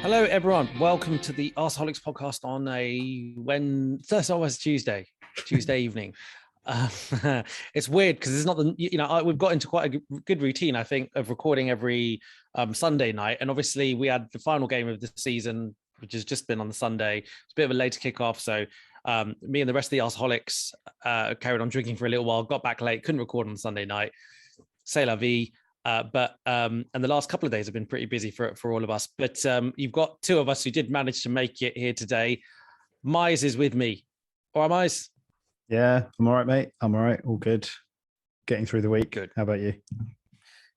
Hello, everyone. Welcome to the Arseholics podcast on Tuesday evening. It's weird because it's not we've got into quite a good routine, I think, of recording every Sunday night. And obviously we had the final game of the season, which has just been on the Sunday. It's a bit of a later kickoff. So me and the rest of the Arseholics carried on drinking for a little while, got back late, couldn't record on Sunday night. C'est la vie. And the last couple of days have been pretty busy for all of us. But you've got two of us who did manage to make it here today. Mize is with me. All right, Mize? Yeah, I'm all right, mate. I'm all right. All good. Getting through the week. Good. How about you?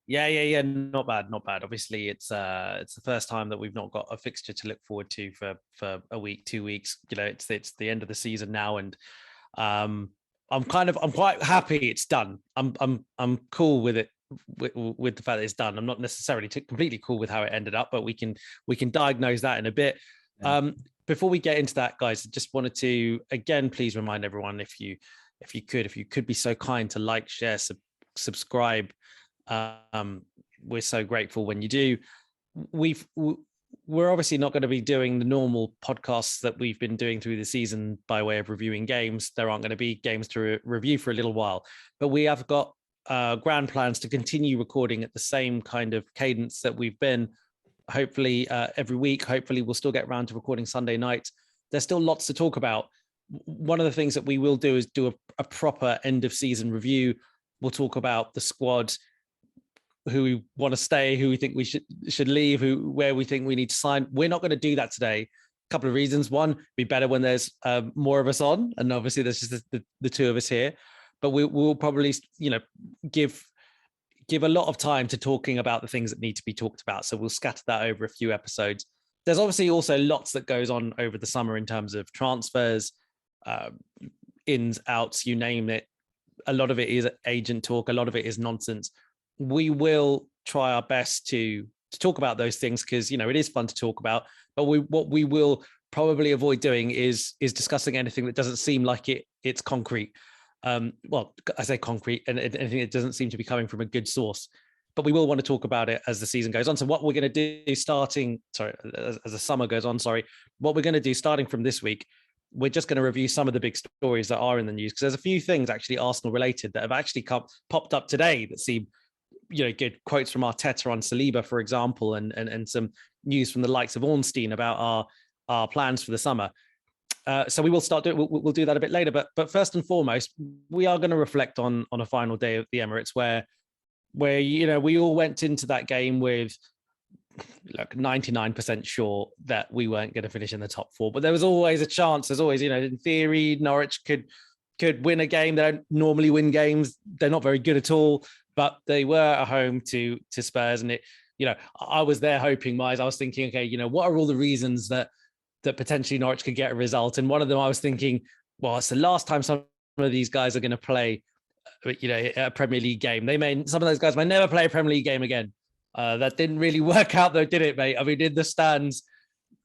Yeah. Not bad. Obviously, it's the first time that we've not got a fixture to look forward to for a week, 2 weeks. You know, it's the end of the season now, and I'm quite happy it's done. I'm cool with it. With the fact that it's done. I'm not necessarily completely cool with how it ended up, but we can diagnose that in a bit. Yeah. Before we get into that, guys, I just wanted to again please remind everyone, if you could be so kind to like, share, subscribe. We're so grateful when you do. We're obviously not going to be doing the normal podcasts that we've been doing through the season by way of reviewing games. There aren't going to be games to review for a little while, but we have got grand plans to continue recording at the same kind of cadence that we've been, hopefully every week. Hopefully we'll still get around to recording Sunday night. There's still lots to talk about. One of the things that we will do is do a proper end of season review. We'll talk about the squad, who we want to stay, who we think we should leave, where we think we need to sign. We're not going to do that today. A couple of reasons. One, it'd be better when there's more of us on, and obviously there's just the two of us here. But we'll probably, give a lot of time to talking about the things that need to be talked about. So we'll scatter that over a few episodes. There's obviously also lots that goes on over the summer in terms of transfers, ins, outs, you name it. A lot of it is agent talk. A lot of it is nonsense. We will try our best to talk about those things because, it is fun to talk about. But what we will probably avoid doing is discussing anything that doesn't seem like it's concrete. Well, I say concrete, and anything that doesn't seem to be coming from a good source, but we will want to talk about it as the season goes on. So what we're going to do as the summer goes on, what we're going to do starting from this week, we're just going to review some of the big stories that are in the news, because there's a few things actually Arsenal related that have actually popped up today that seem, good. Quotes from Arteta on Saliba, for example, and some news from the likes of Ornstein about our plans for the summer. So we will start doing. We'll do that a bit later. But first and foremost, we are going to reflect on a final day of the Emirates, where we all went into that game with 99% sure that we weren't going to finish in the top four. But there was always a chance. There's always, in theory, Norwich could win a game. They don't normally win games. They're not very good at all. But they were at home to Spurs, and I was there hoping. I was thinking, okay, what are all the reasons that potentially Norwich could get a result? And one of them, I was thinking, well, it's the last time some of these guys are going to play, a Premier League game. Some of those guys may never play a Premier League game again. That didn't really work out though, did it, mate? I mean, in the stands,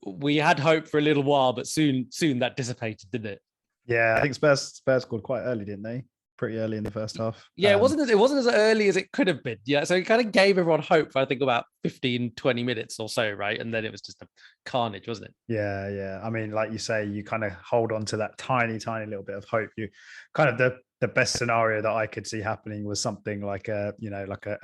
we had hope for a little while, but soon that dissipated, didn't it? Yeah, I think Spurs scored quite early, didn't they? Pretty early in the first half. Yeah, it wasn't as early as it could have been. Yeah, so it kind of gave everyone hope for, I think, about 15, 20 minutes or so, right? And then it was just a carnage, wasn't it? Yeah. I mean, like you say, you kind of hold on to that tiny little bit of hope. You kind of the best scenario that I could see happening was something like a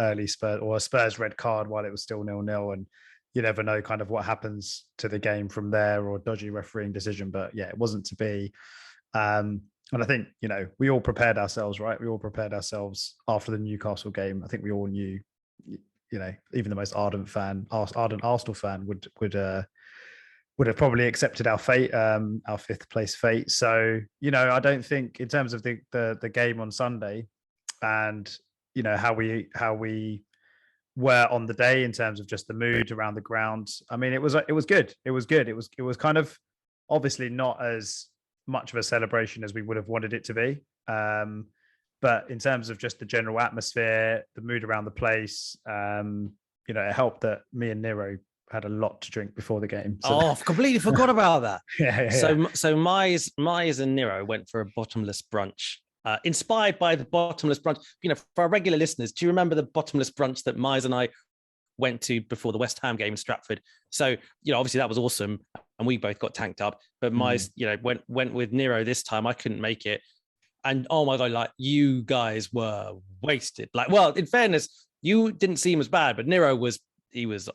early Spurs or a Spurs red card while it was still 0-0, and you never know kind of what happens to the game from there, or dodgy refereeing decision. But yeah, it wasn't to be. And I think, we all prepared ourselves, right? We all prepared ourselves after the Newcastle game. I think we all knew, even the most ardent Arsenal fan would have probably accepted our fate, our fifth place fate. So, I don't think in terms of the game on Sunday and, how we were on the day in terms of just the mood around the ground. I mean, it was good. It was kind of obviously not as much of a celebration as we would have wanted it to be. But in terms of just the general atmosphere, the mood around the place, it helped that me and Nero had a lot to drink before the game. So I've completely forgot about that. Yeah. So Mize and Nero went for a bottomless brunch, inspired by the bottomless brunch. For our regular listeners, do you remember the bottomless brunch that Mize and I went to before the West Ham game in Stratford. So, obviously that was awesome, and we both got tanked up. But my, went with Nero this time. I couldn't make it, and oh my god, like you guys were wasted. Like, well, in fairness, you didn't seem as bad, but Nero was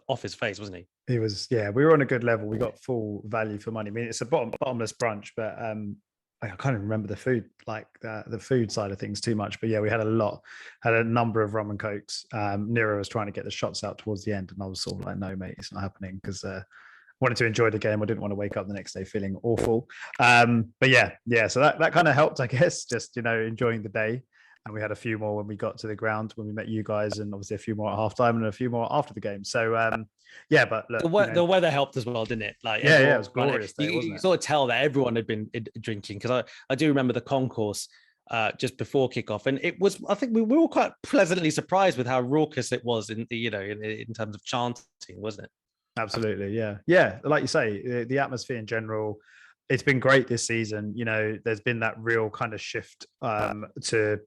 off his face, wasn't he? He was, yeah. We were on a good level. We got full value for money. I mean, it's a bottomless brunch, but I can't even remember the food, like the food side of things too much. But yeah, we had a number of rum and cokes. Nero was trying to get the shots out towards the end, and I was sort of like, no, mate, it's not happening, because I wanted to enjoy the game. I didn't want to wake up the next day feeling awful. But yeah. So that kind of helped, I guess, just, enjoying the day. And we had a few more when we got to the ground, when we met you guys, and obviously a few more at halftime and a few more after the game. So yeah, but look, the weather helped as well, didn't it? Like, it was glorious. You sort of tell that everyone had been drinking, because I do remember the concourse just before kickoff, and it was, I think we were all quite pleasantly surprised with how raucous it was in terms of chanting, wasn't it? Absolutely, yeah. Like you say, the atmosphere in general, it's been great this season. There's been that real kind of shift to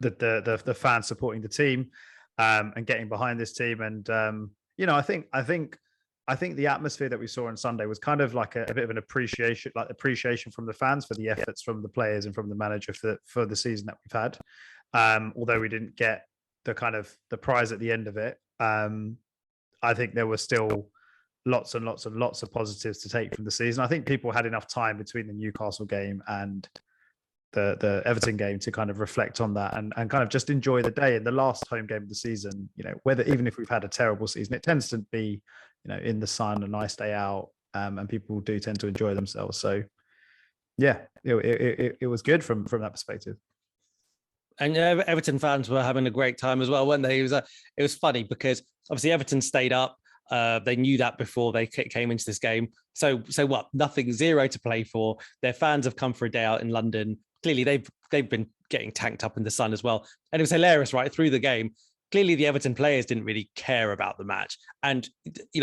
the fans supporting the team and getting behind this team, and I think the atmosphere that we saw on Sunday was kind of like a bit of an appreciation from the fans for the efforts from the players and from the manager for the season that we've had. Although we didn't get the prize at the end of it, I think there were still lots and lots and lots of positives to take from the season. I think people had enough time between the Newcastle game and the Everton game to kind of reflect on that and kind of just enjoy the day. In the last home game of the season, even if we've had a terrible season, it tends to be, in the sun, a nice day out, and people do tend to enjoy themselves. So yeah, it was good from that perspective. And Everton fans were having a great time as well, weren't they? It was funny because obviously Everton stayed up. They knew that before they came into this game. So what? Nothing, zero to play for. Their fans have come for a day out in London. Clearly, they've been getting tanked up in the sun as well. And it was hilarious, right? Through the game, clearly the Everton players didn't really care about the match. And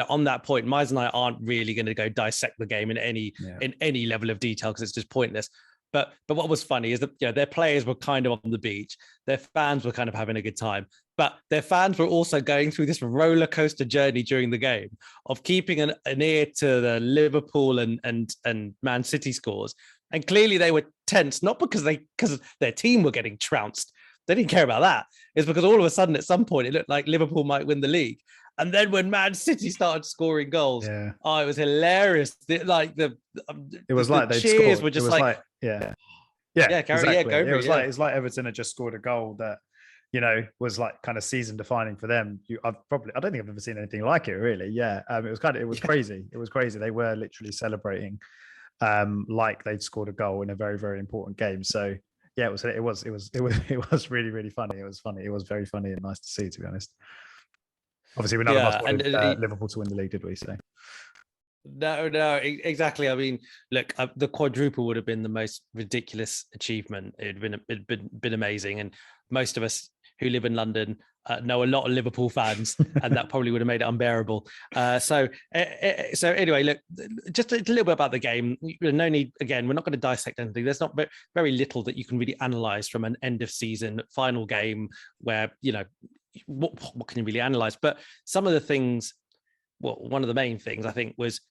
on that point, Miles and I aren't really going to go dissect the game in any level of detail, because it's just pointless. But what was funny is that their players were kind of on the beach. Their fans were kind of having a good time. But their fans were also going through this roller coaster journey during the game of keeping an ear to the Liverpool and Man City scores. And clearly they were tense, not because their team were getting trounced. They didn't care about that. It's because all of a sudden at some point it looked like Liverpool might win the league. And then when Man City started scoring goals, it was hilarious. It was like they cheers scored. Were just exactly. It's like Everton had just scored a goal that was like kind of season defining for them. I don't think I've ever seen anything like it, really. It was crazy. It was crazy. They were literally celebrating like they'd scored a goal in a very, very important game. So yeah, it was really, really funny. It was funny. It was very funny and nice to see, to be honest. Obviously, none of us wanted Liverpool to win the league, did we? So no, exactly. I mean, look, the quadruple would have been the most ridiculous achievement. It'd been amazing, and most of us who live in London know a lot of Liverpool fans, and that probably would have made it unbearable. So anyway, look, just a little bit about the game. No need, again, we're not going to dissect anything. There's not very little that you can really analyze from an end of season final game where what can you really analyze? But some of the things, one of the main things I think was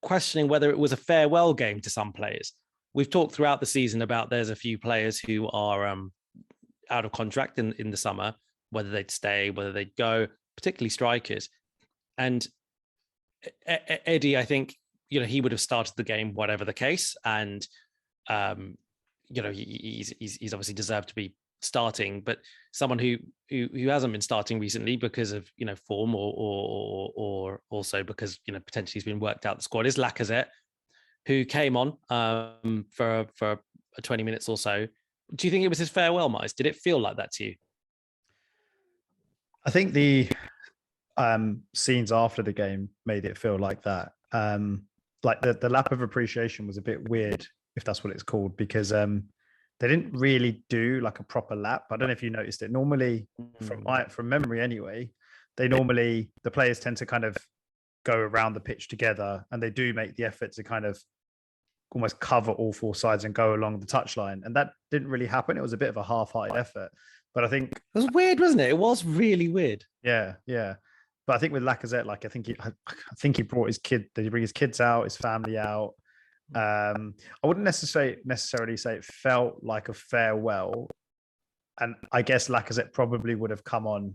questioning whether it was a farewell game to some players. We've talked throughout the season about there's a few players who are out of contract in the summer, whether they'd stay, whether they'd go, particularly strikers. And Eddie, I think, he would have started the game, whatever the case. And, he's obviously deserved to be starting, but someone who hasn't been starting recently because of form or also because potentially he's been worked out the squad is Lacazette, who came on for 20 minutes or so. Do you think it was his farewell, Miles? Did it feel like that to you? I think the scenes after the game made it feel like that. Like the lap of appreciation was a bit weird, if that's what it's called, because they didn't really do like a proper lap. I don't know if you noticed it. Normally, from memory anyway, the players tend to kind of go around the pitch together, and they do make the effort to kind of almost cover all four sides and go along the touchline. And that didn't really happen. It was a bit of a half-hearted effort. But I think it was weird, wasn't it? It was really weird. yeah. But I think with Lacazette, like I think he brought his kid. Did he bring his kids out, his family out? I wouldn't necessarily say it felt like a farewell. And I guess Lacazette probably would have come on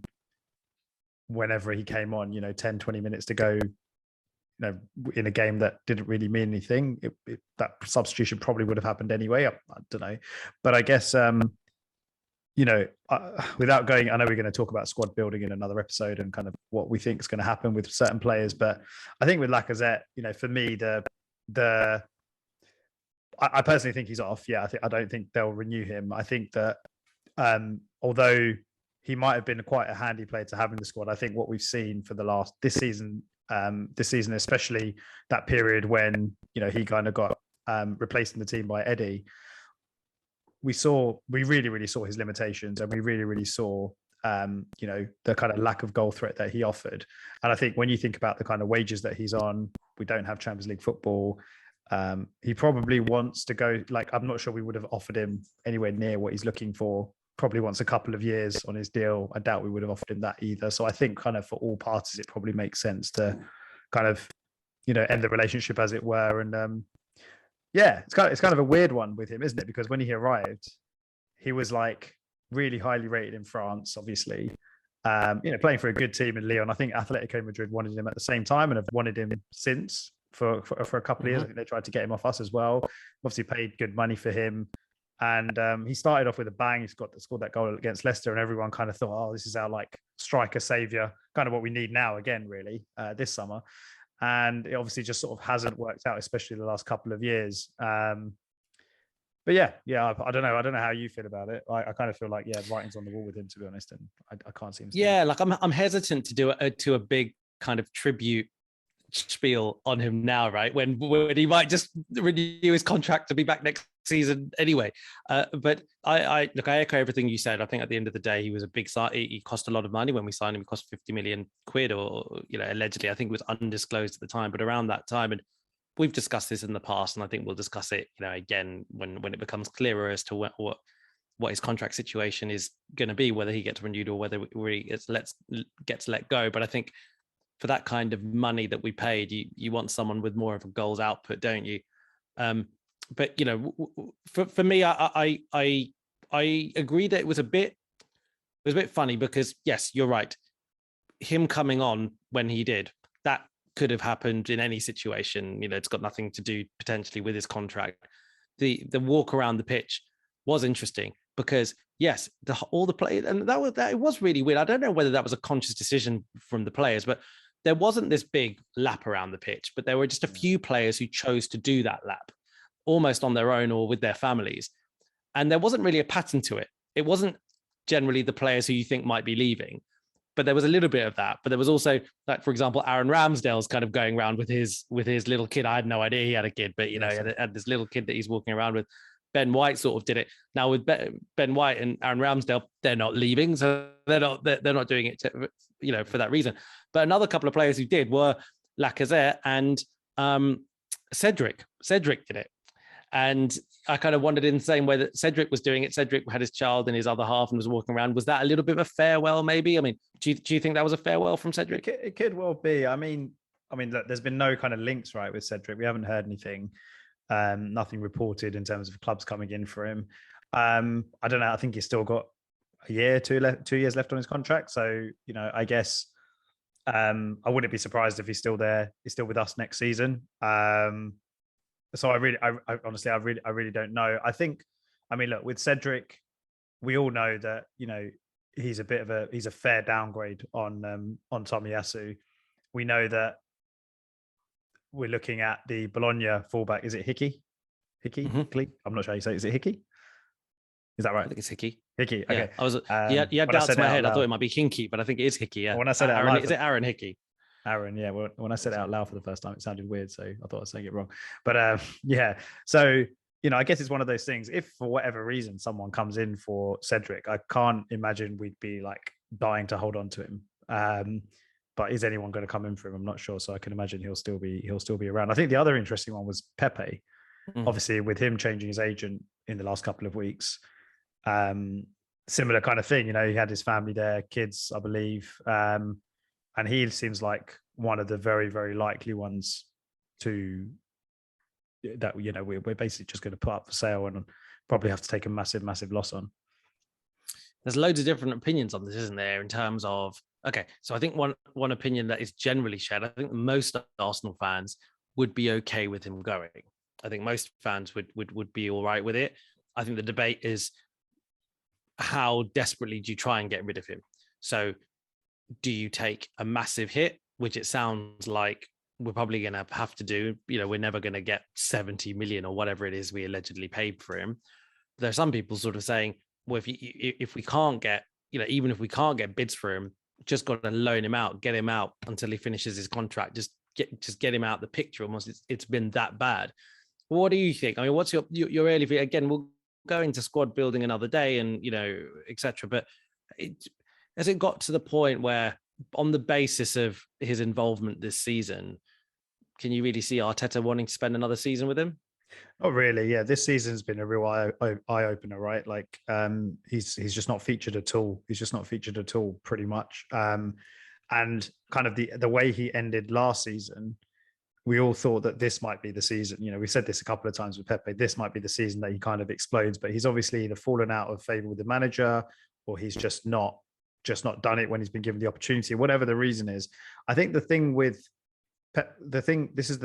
whenever he came on, 10, 20 minutes to go, in a game that didn't really mean anything. That substitution probably would have happened anyway. I don't know. But I guess, without going, I know we're going to talk about squad building in another episode and kind of what we think is going to happen with certain players. But I think with Lacazette, for me, I personally think he's off. Yeah, I don't think they'll renew him. I think that although he might have been quite a handy player to have in the squad, I think what we've seen for this season, especially that period when he kind of got replaced in the team by Eddie, we really, really saw his limitations, and we really, really saw the kind of lack of goal threat that he offered. And I think when you think about the kind of wages that he's on, we don't have Champions League football. He probably wants to go, like, I'm not sure we would have offered him anywhere near what he's looking for. Probably wants a couple of years on his deal. I doubt we would have offered him that either. So I think kind of for all parties, it probably makes sense to kind of, end the relationship, as it were. And it's kind of a weird one with him, isn't it? Because when he arrived, he was like really highly rated in France, obviously. Playing for a good team in Lyon. I think Atletico Madrid wanted him at the same time and have wanted him since for a couple of years. I think they tried to get him off us as well. Obviously paid good money for him. And he started off with a bang. He scored that goal against Leicester, and everyone kind of thought, oh, this is our like striker savior, kind of what we need now again, really, this summer. And it obviously just sort of hasn't worked out, especially the last couple of years. But yeah, I don't know. I don't know how you feel about it. I kind of feel like, writing's on the wall with him, to be honest, and I can't see him. Yeah, like I'm hesitant to do a big kind of tribute spiel on him now, right? When he might just renew his contract to be back next season anyway. But I echo everything you said. I think at the end of the day, he was a big sign. He cost a lot of money when we signed him. He cost 50 million quid, or allegedly. I think it was undisclosed at the time, but around that time. And we've discussed this in the past, and I think we'll discuss it, again when it becomes clearer as to what his contract situation is going to be, whether he gets renewed or whether he gets let go. But I think for that kind of money that we paid, you want someone with more of a goals output, don't you? But for me, I agree that it was a bit funny because yes, you're right. Him coming on when he did, that could have happened in any situation. It's got nothing to do potentially with his contract. The walk around the pitch was interesting because yes, all the players, and that was really weird. I don't know whether that was a conscious decision from the players, but there wasn't this big lap around the pitch, but there were just a few players who chose to do that lap almost on their own or with their families. And there wasn't really a pattern to it. It wasn't generally the players who you think might be leaving, but there was a little bit of that. But there was also, like, for example, Aaron Ramsdale's kind of going around with his little kid. I had no idea he had a kid, but, he had this little kid that he's walking around with. Ben White sort of did it. Now with Ben White and Aaron Ramsdale, they're not leaving, so they're not doing it for that reason. But another couple of players who did were Lacazette and Cedric. Cedric did it, and I kind of wondered in the same way that Cedric was doing it. Cedric had his child in his other half and was walking around. Was that a little bit of a farewell? Maybe. I mean, do you think that was a farewell from Cedric? It could well be. I mean, look, there's been no kind of links right with Cedric. We haven't heard anything. Nothing reported in terms of clubs coming in for him. I don't know. I think he's still got a year, 2 years left on his contract. So, I guess I wouldn't be surprised if he's still there. He's still with us next season. So I honestly really don't know. Look, with Cedric, we all know that, he's a fair downgrade on Tomiyasu. We know that we're looking at the Bologna fullback. Is it Hickey? Mm-hmm. I'm not sure how you say it. Is it Hickey? Is that right? I think it's Hickey. Hickey. Okay. Yeah, you had doubts in my head. I thought it might be Hinky, but I think it is Hickey. Yeah. When I said it out loud, is it Aaron Hickey? Aaron, yeah. Well, when I said it out loud for the first time, it sounded weird, so I thought I was saying it wrong. But yeah. So, I guess it's one of those things. If for whatever reason someone comes in for Cedric, I can't imagine we'd be like dying to hold on to him. But is anyone going to come in for him? I'm not sure. So I can imagine he'll still be around. I think the other interesting one was Pepe. Obviously, with him changing his agent in the last couple of weeks, similar kind of thing. You know, he had his family there, kids, I believe, and he seems like one of the very, very likely ones to that. You know, we're basically just going to put up for sale and probably have to take a massive, massive loss on. There's loads of different opinions on this, isn't there? In terms of, okay, so I think one opinion that is generally shared, I think most Arsenal fans would be okay with him going. I think most fans would be all right with it. I think the debate is, how desperately do you try and get rid of him? So do you take a massive hit, which it sounds like we're probably going to have to do? You know, we're never going to get 70 million or whatever it is we allegedly paid for him. There are some people sort of saying, well, if we can't get, you know, even if we can't get bids for him, just got to loan him out, get him out until he finishes his contract. Just get him out the picture. Almost, it's been that bad. What do you think? I mean, what's your early view? Again, we'll go into squad building another day, and you know, etc. But has it got to the point where, on the basis of his involvement this season, can you really see Arteta wanting to spend another season with him? Oh, really? Yeah, this season's been a real eye opener, right? Like, he's just not featured at all. He's just not featured at all, pretty much. And kind of the way he ended last season, we all thought that this might be the season. You know, we said this a couple of times with Pepe. This might be the season that he kind of explodes. But he's obviously either fallen out of favor with the manager, or he's just not done it when he's been given the opportunity. Whatever the reason is, I think the thing with this is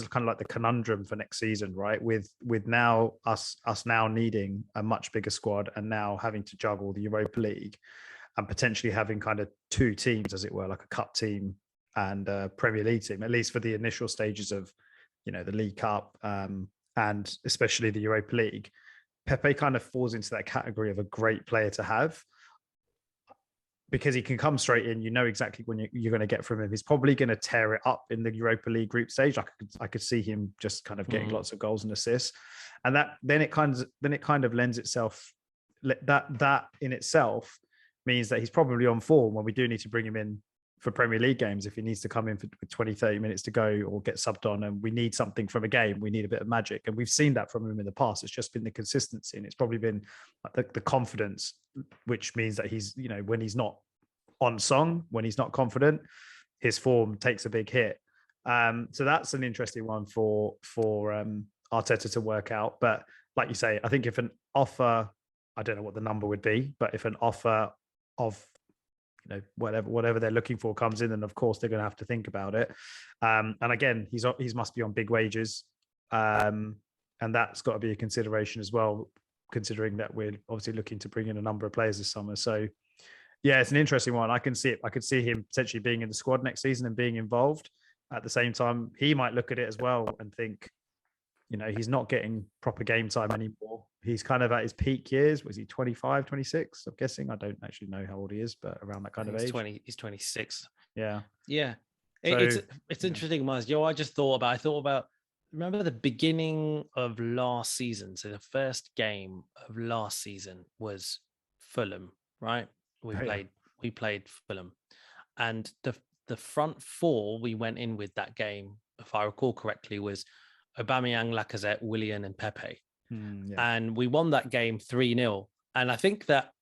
kind of like the conundrum for next season, right? With now us now needing a much bigger squad, and now having to juggle the Europa League, and potentially having kind of two teams, as it were, like a cup team and a Premier League team, at least for the initial stages of, you know, the League Cup, and especially the Europa League. Pepe kind of falls into that category of a great player to have, because he can come straight in. You know exactly when you're going to get from him. He's probably going to tear it up in the Europa League group stage. I could see him just kind of getting lots of goals and assists, and then it kind of lends itself. That in itself means that he's probably on form when we do need to bring him in for Premier League games. If he needs to come in for 20, 30 minutes to go, or get subbed on, and we need something from a game, we need a bit of magic. And we've seen that from him in the past. It's just been the consistency, and it's probably been the confidence, which means that he's, you know, when he's not on song, when he's not confident, his form takes a big hit. So that's an interesting one for Arteta to work out. But like you say, I think if an offer, I don't know what the number would be, but if an offer of, you know, whatever they're looking for comes in, then of course they're going to have to think about it. And again, he's must be on big wages, and that's got to be a consideration as well, considering that we're obviously looking to bring in a number of players this summer. So yeah, it's an interesting one. I can see it. I could see him potentially being in the squad next season and being involved. At the same time, he might look at it as well and think, you know, he's not getting proper game time anymore. He's kind of at his peak years. Was he 25, 26? I'm guessing. I don't actually know how old he is, but around that kind of age. He's 26. Yeah. Yeah. So, it's interesting, Miles. You know, I thought about, remember the beginning of last season? So the first game of last season was Fulham, right? We played Fulham, and the front four we went in with that game, if I recall correctly, was Aubameyang, Lacazette, William, and Pepe. And we won that game 3-0. And I think that,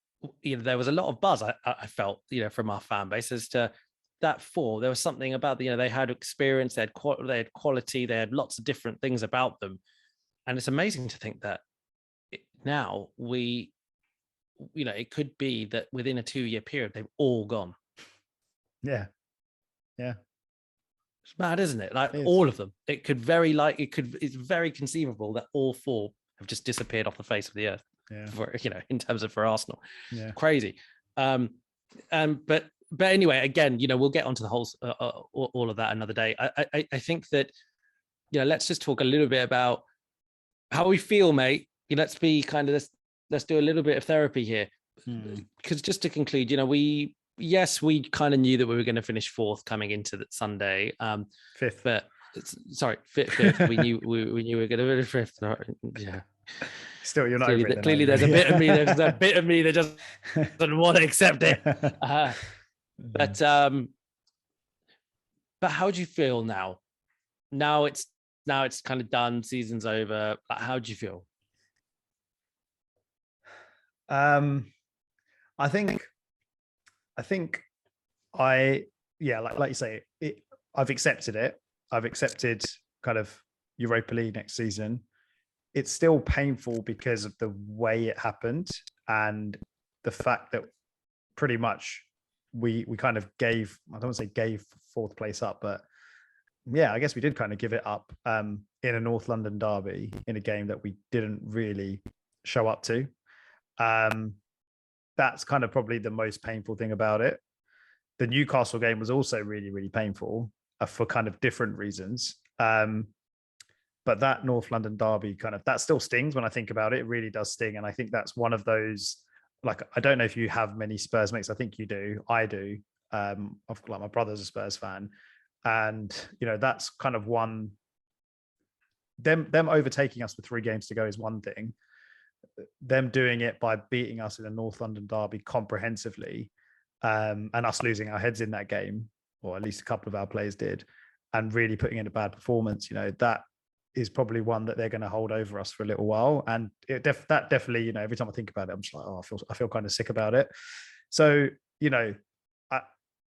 you know, there was a lot of buzz, I felt, you know, from our fan base as to that four. There was something about, you know, they had experience, they had quality, they had lots of different things about them. And it's amazing to think that now you know, it could be that within a 2-year period, they've all gone. Yeah. It's mad, isn't it? Like all of them. It's very conceivable that all four have just disappeared off the face of the earth. Yeah. For, you know, in terms of for Arsenal. Yeah. Crazy. But anyway, again, you know, we'll get onto the whole all of that another day. I think that, you know, let's just talk a little bit about how we feel, mate. Let's be kind of let's do a little bit of therapy here, because just to conclude, you know, we kind of knew that we were going to finish fourth coming into that Sunday, fifth, but fifth. we knew we were going to finish fifth. Yeah. Still, you're not clearly there's a bit of me. There's a bit of me that just doesn't want to accept it. But how do you feel now? Now it's kind of done. Season's over. How do you feel? I think I like you say, I've accepted it. I've accepted kind of Europa League next season. It's still painful because of the way it happened and the fact that pretty much we kind of gave, I don't want to say gave fourth place up, but yeah, I guess we did kind of give it up in a North London derby in a game that we didn't really show up to. That's kind of probably the most painful thing about it. The Newcastle game was also really, really painful for kind of different reasons. But that North London derby that still stings when I think about it. It really does sting. And I think that's one of those, like, I don't know if you have many Spurs mates. I think you do. I do. My brother's a Spurs fan. And, that's kind of one, them overtaking us with 3 games to go is one thing. Them doing it by beating us in a North London derby comprehensively, and us losing our heads in that game, or at least a couple of our players did, and really putting in a bad performance, that is probably one that they're going to hold over us for a little while. And that definitely, every time I think about it, I'm just like, oh, I feel kind of sick about it. So,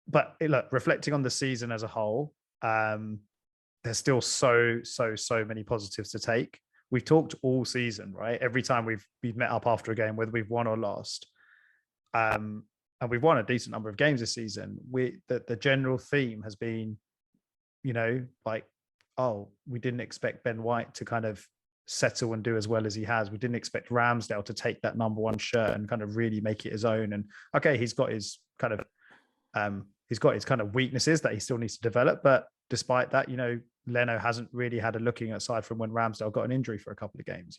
but look, reflecting on the season as a whole, there's still so many positives to take. We've talked all season, right? Every time we've met up after a game, whether we've won or lost, and we've won a decent number of games this season. The general theme has been, like, oh, we didn't expect Ben White to kind of settle and do as well as he has. We didn't expect Ramsdale to take that number 1 shirt and kind of really make it his own. And okay, he's got his kind of weaknesses that he still needs to develop. But despite that, Leno hasn't really had a looking aside from when Ramsdale got an injury for a couple of games.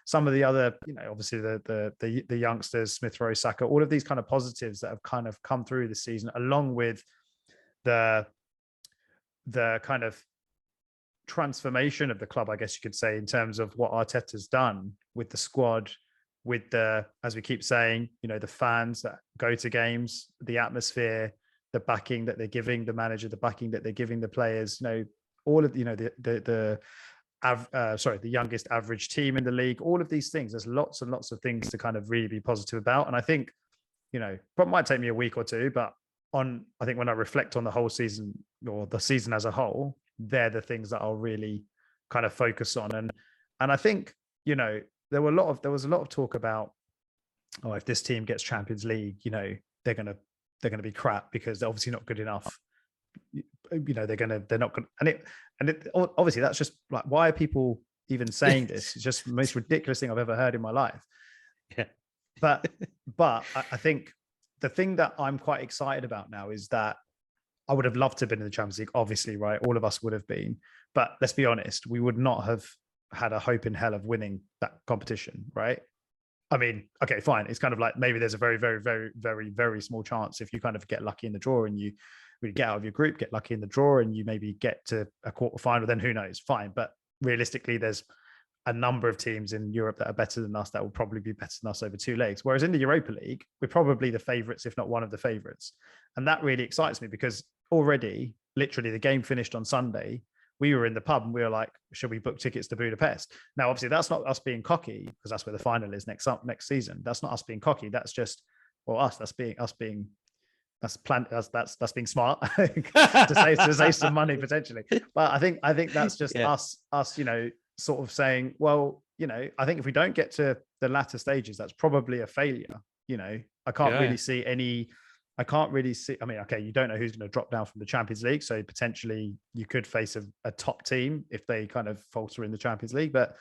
Some of the other, obviously the youngsters, Smith Rowe, Saka, all of these kind of positives that have kind of come through this season, along with the kind of transformation of the club, I guess you could say, in terms of what Arteta's done with the squad, with the, as we keep saying, the fans that go to games, the atmosphere, the backing that they're giving the manager, the backing that they're giving the players, all of, the youngest average team in the league, all of these things. There's lots and lots of things to kind of really be positive about. And I think, probably might take me a week or two, but I think when I reflect on the whole season or the season as a whole, they're the things that I'll really kind of focus on. And I think, there was a lot of talk about, oh, if this team gets Champions League, they're going to be crap because they're obviously not good enough. They're not going, and it obviously that's just like, why are people even saying this? It's just the most ridiculous thing I've ever heard in my life. Yeah. But I think the thing that I'm quite excited about now is that I would have loved to have been in the Champions League, obviously, right? All of us would have been. But let's be honest, we would not have had a hope in hell of winning that competition, right? I mean, okay, fine. It's kind of like maybe there's a very, very, very, very, very small chance if you kind of get lucky in the draw and you really get out of your group, get lucky in the draw and you maybe get to a quarterfinal, then who knows? Fine. But realistically, there's a number of teams in Europe that are better than us that will probably be better than us over 2 legs. Whereas in the Europa League, we're probably the favourites, if not one of the favourites. And that really excites me because already, literally, the game finished on Sunday. We were in the pub and we were like, should we book tickets to Budapest? Now, obviously, that's not us being cocky because that's where the final is next season. That's not us being cocky. That's just, that's being smart to save some money potentially. But I think that's just us, sort of saying, well, I think if we don't get to the latter stages, that's probably a failure. I can't really see any. I mean, okay, you don't know who's going to drop down from the Champions League, so potentially you could face a top team if they kind of falter in the Champions League. But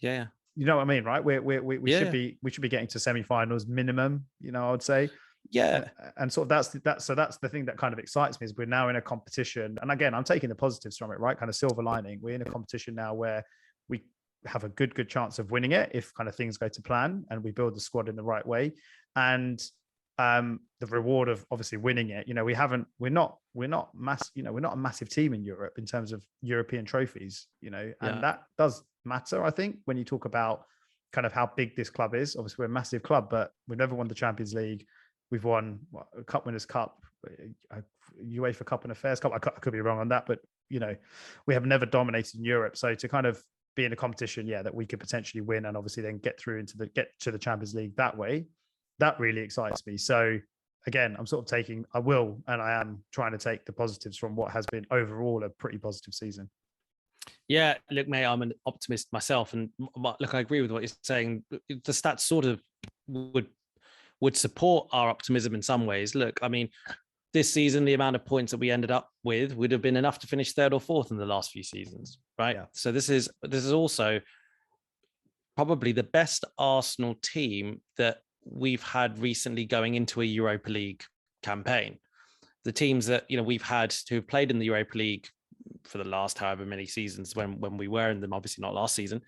yeah, you know what I mean, right? We should be getting to semi-finals minimum. I would say. Yeah. And sort of that's the thing that kind of excites me is we're now in a competition. And again, I'm taking the positives from it, right? Kind of silver lining. We're in a competition now where we have a good chance of winning it if kind of things go to plan and we build the squad in the right way. And the reward of obviously winning it, we're not a massive team in Europe in terms of European trophies, and that does matter, I think, when you talk about kind of how big this club is. Obviously, we're a massive club, but we've never won the Champions League. We've won a Cup Winners' Cup, UEFA Cup and Affairs Cup. I could be wrong on that, but we have never dominated in Europe. So to kind of be in a competition, that we could potentially win, and obviously then get to the Champions League that way, that really excites me. So again, I'm sort of I am trying to take the positives from what has been overall a pretty positive season. Yeah, look, mate, I'm an optimist myself, and look, I agree with what you're saying. The stats sort of would support our optimism in some ways. Look, I mean, this season, the amount of points that we ended up with would have been enough to finish third or fourth in the last few seasons, right? Yeah. So this is also probably the best Arsenal team that we've had recently going into a Europa League campaign. The teams that we've had who have played in the Europa League for the last however many seasons when we were in them, obviously not last season,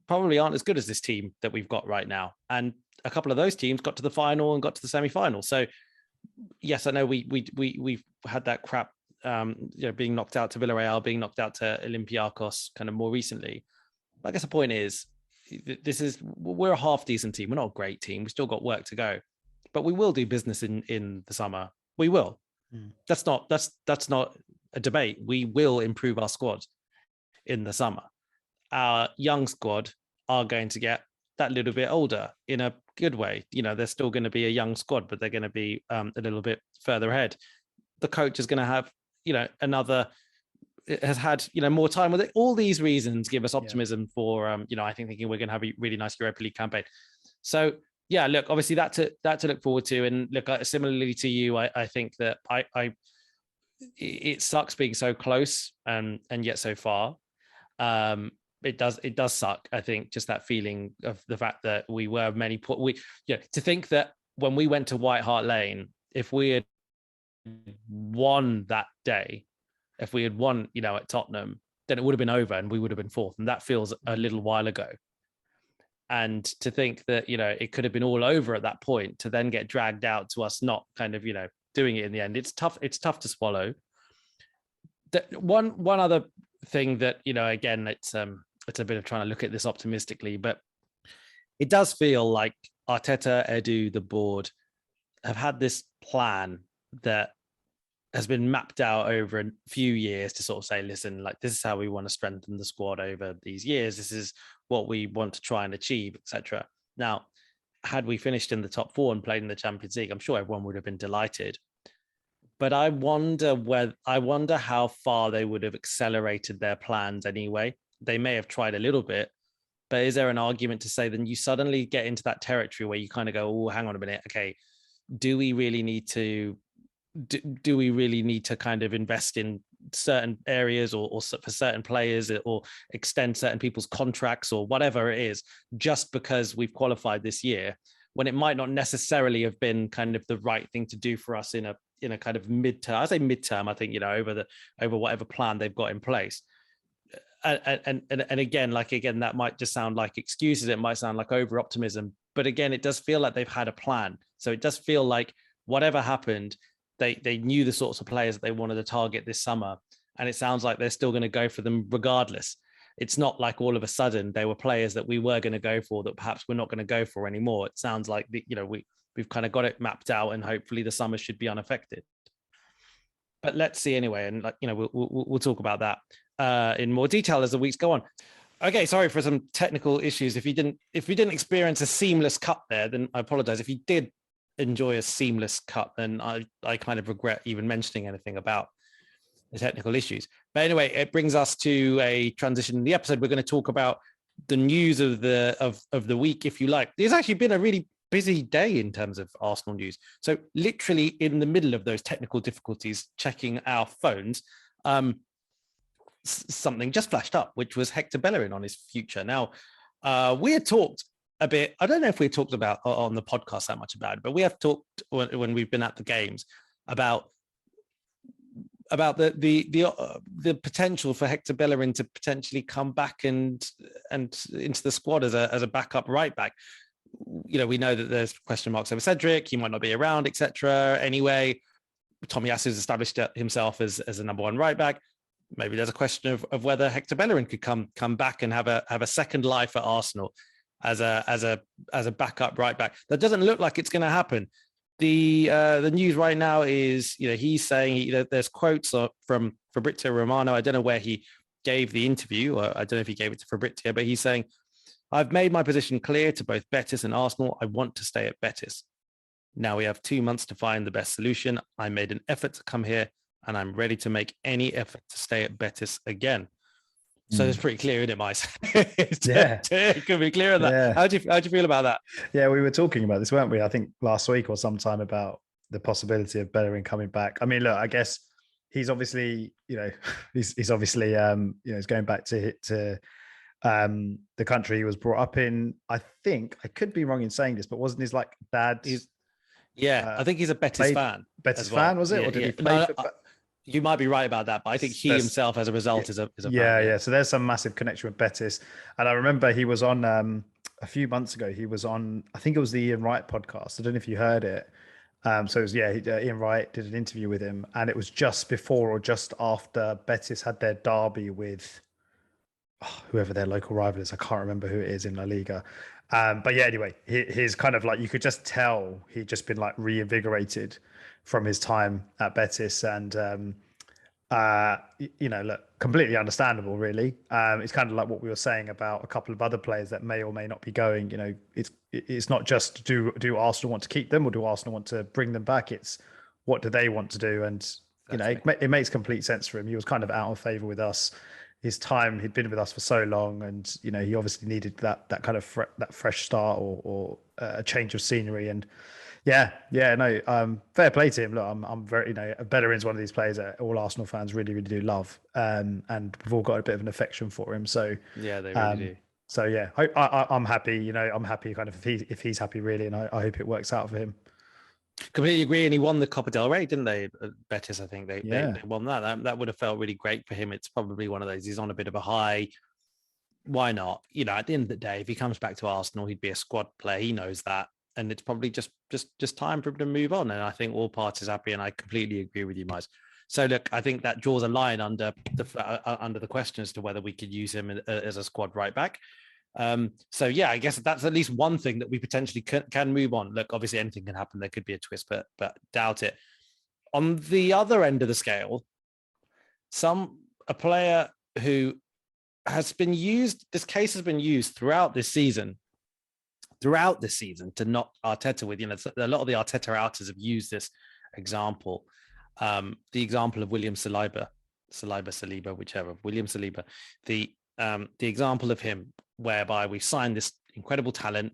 probably aren't as good as this team that we've got right now. And a couple of those teams got to the final and got to the semi-final. So yes, I know we've had that crap, being knocked out to Villarreal, being knocked out to Olympiacos kind of more recently. But I guess the point is, we're a half decent team. We're not a great team. We still got work to go, but we will do business in the summer. We will. That's not a debate. We will improve our squad in the summer. Our young squad are going to get that little bit older in a good way. They're still going to be a young squad, but they're going to be a little bit further ahead. The coach is going to have, has had, more time with it. All these reasons give us optimism for, I think thinking we're going to have a really nice Europa League campaign. So yeah, look, obviously that to look forward to. And look, similarly to you, I think that it sucks being so close and yet so far. It does suck. I think just that feeling of the fact that we were to think that when we went to White Hart Lane, if we had won that day, if we had won, at Tottenham, then it would have been over and we would have been fourth. And that feels a little while ago. And to think that, it could have been all over at that point, to then get dragged out to us not kind of, doing it in the end. It's tough to swallow. One other thing that, again, it's a bit of trying to look at this optimistically, but it does feel like Arteta, Edu, the board have had this plan that has been mapped out over a few years to sort of say, listen, like, this is how we want to strengthen the squad over these years. This is what we want to try and achieve, etc. Now, had we finished in the top four and played in the Champions League, I'm sure everyone would have been delighted. But I wonder how far they would have accelerated their plans anyway. They may have tried a little bit, but is there an argument to say then you suddenly get into that territory where you kind of go, oh, hang on a minute. Okay, do we really need to kind of invest in certain areas or for certain players or extend certain people's contracts or whatever it is, just because we've qualified this year, when it might not necessarily have been kind of the right thing to do for us in a kind of midterm? I say midterm, I think, over whatever plan they've got in place. And again, that might just sound like excuses. It might sound like over optimism, but again, it does feel like they've had a plan. So it does feel like whatever happened, they knew the sorts of players that they wanted to target this summer. And it sounds like they're still going to go for them regardless. It's not like all of a sudden they were players that we were going to go for that perhaps we're not going to go for anymore. It sounds like, we've kind of got it mapped out and hopefully the summer should be unaffected. But let's see anyway. And we'll talk about that in more detail as the weeks go on. Okay, sorry for some technical issues. If you didn't experience a seamless cut there, then I apologize. If you did enjoy a seamless cut, then I kind of regret even mentioning anything about the technical issues. But anyway, it brings us to a transition in the episode. We're going to talk about the news of the week, if you like. There's actually been a really busy day in terms of Arsenal news. So literally in the middle of those technical difficulties, checking our phones, something just flashed up, which was Hector Bellerin on his future. Now, we had talked a bit, I don't know if we talked about on the podcast that much about it, but we have talked when we've been at the games about the potential for Hector Bellerin to potentially come back and into the squad as a backup right back. We know that there's question marks over Cedric. He might not be around, etc. Anyway, Tommy has established himself as a number one right back. Maybe there's a question of whether Hector Bellerin could come back and have a second life at Arsenal as a backup right back. That doesn't look like it's going to happen. The news right now is, he's saying there's quotes from Fabrizio Romano. I don't know where he gave the interview, or I don't know if he gave it to Fabrizio, but he's saying I've made my position clear to both Betis and Arsenal. I want to stay at Betis. Now we have 2 months to find the best solution. I made an effort to come here and I'm ready to make any effort to stay at Betis again. So it's pretty clear, isn't it, Mice? Yeah. It could be clear on that. Yeah. How do you feel about that? Yeah, we were talking about this, weren't we? I think last week or sometime about the possibility of Bellerin coming back. I mean, look, I guess he's obviously, he's obviously, he's going back to the country he was brought up in. I think I could be wrong in saying this, but wasn't his like dad? I think he's a Betis fan. Betis fan, was it? Yeah, or did he play for? You might be right about that, but I think he himself, as a result, is a fan. Yeah. So there's some massive connection with Betis, and I remember he was on a few months ago. He was on, I think it was the Ian Wright podcast. I don't know if you heard it. So it was, Ian Wright did an interview with him, and it was just before or just after Betis had their derby with whoever their local rival is. I can't remember who it is in La Liga. But yeah, anyway, his kind of like, you could just tell he'd just been like reinvigorated from his time at Betis, and look, completely understandable, really. It's kind of like what we were saying about a couple of other players that may or may not be going. It's not just do Arsenal want to keep them or do Arsenal want to bring them back? It's what do they want to do? And it makes complete sense for him. He was kind of out of favour with us. His time, he'd been with us for so long, and he obviously needed that kind of that fresh start or a change of scenery. And fair play to him. Look, I'm very, Bellerin's one of these players that all Arsenal fans really, really do love, and we've all got a bit of an affection for him. So yeah, they really do. So yeah, I'm happy. I'm happy kind of if he's happy really, and I hope it works out for him. Completely agree, and he won the Copa del Rey, didn't they? Betis, I think they won that. That would have felt really great for him. It's probably one of those. He's on a bit of a high. Why not? At the end of the day, if he comes back to Arsenal, he'd be a squad player. He knows that, and it's probably just time for him to move on. And I think all parties happy, and I completely agree with you, Miles. So look, I think that draws a line under the question as to whether we could use him as a squad right back. So yeah, I guess that's at least one thing that we potentially can move on. Look, obviously anything can happen. There could be a twist, but doubt it. On the other end of the scale, a player who has been used, this case has been used throughout this season to knock Arteta with, a lot of the Arteta outers have used this example. The example of William Saliba, whichever, William Saliba, the example of him, whereby we signed this incredible talent.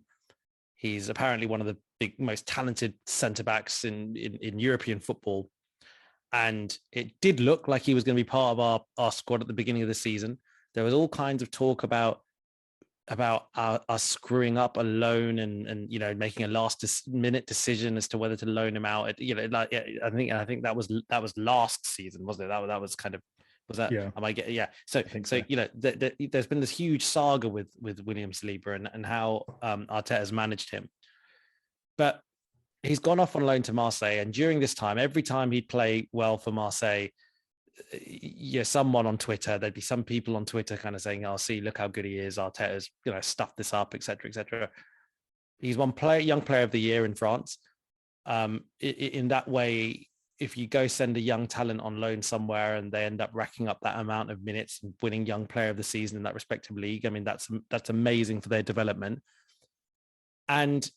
He's apparently one of the most talented centre-backs in European football. And it did look like he was going to be part of our squad at the beginning of the season. There was all kinds of talk about us screwing up a loan and making a last-minute decision as to whether to loan him out. I think that was last season, wasn't it? That was kind of. Was that? Yeah. Am I getting? Yeah. So there's been this huge saga with William Saliba and how Arteta has managed him, but he's gone off on loan to Marseille, and during this time, every time he'd play well for Marseille, someone on Twitter, there'd be some people on Twitter kind of saying, "Oh, see, look how good he is. Arteta's stuffed this up, etc., etc." He's won young player of the year in France. In that way, if you go send a young talent on loan somewhere and they end up racking up that amount of minutes and winning young player of the season in that respective league, I mean, that's amazing for their development. And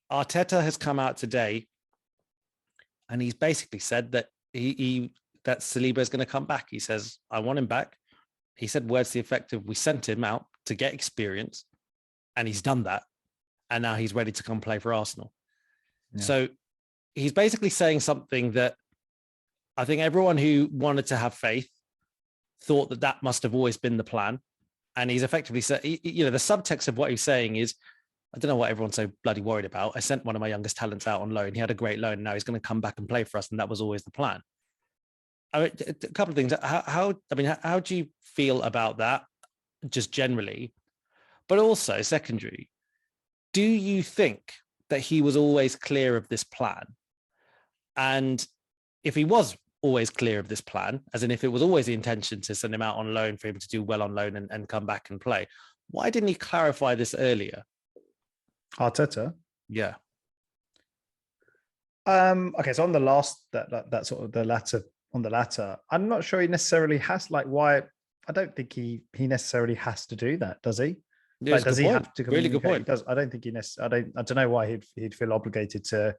Arteta has come out today and he's basically said that that Saliba is going to come back. He says, I want him back. He said words to the effect of, we sent him out to get experience and he's done that. And now he's ready to come play for Arsenal. Yeah. So he's basically saying something that I think everyone who wanted to have faith thought that must have always been the plan. And he's effectively said, the subtext of what he's saying is, I don't know what everyone's so bloody worried about. I sent one of my youngest talents out on loan. He had a great loan. And now he's going to come back and play for us. And that was always the plan. I mean, a couple of things. How do you feel about that just generally? But also secondary, do you think that he was always clear of this plan? And if he was always clear of this plan, as in if it was always the intention to send him out on loan for him to do well on loan and come back and play, why didn't he clarify this earlier? Arteta? Yeah. Okay, so on the last, that sort of the latter, I'm not sure he necessarily has, why, I don't think he necessarily has to do that, does he? Yeah, Like, does he have to Really communicate? good point. He does. I don't think he necessarily. I don't know why he'd feel obligated to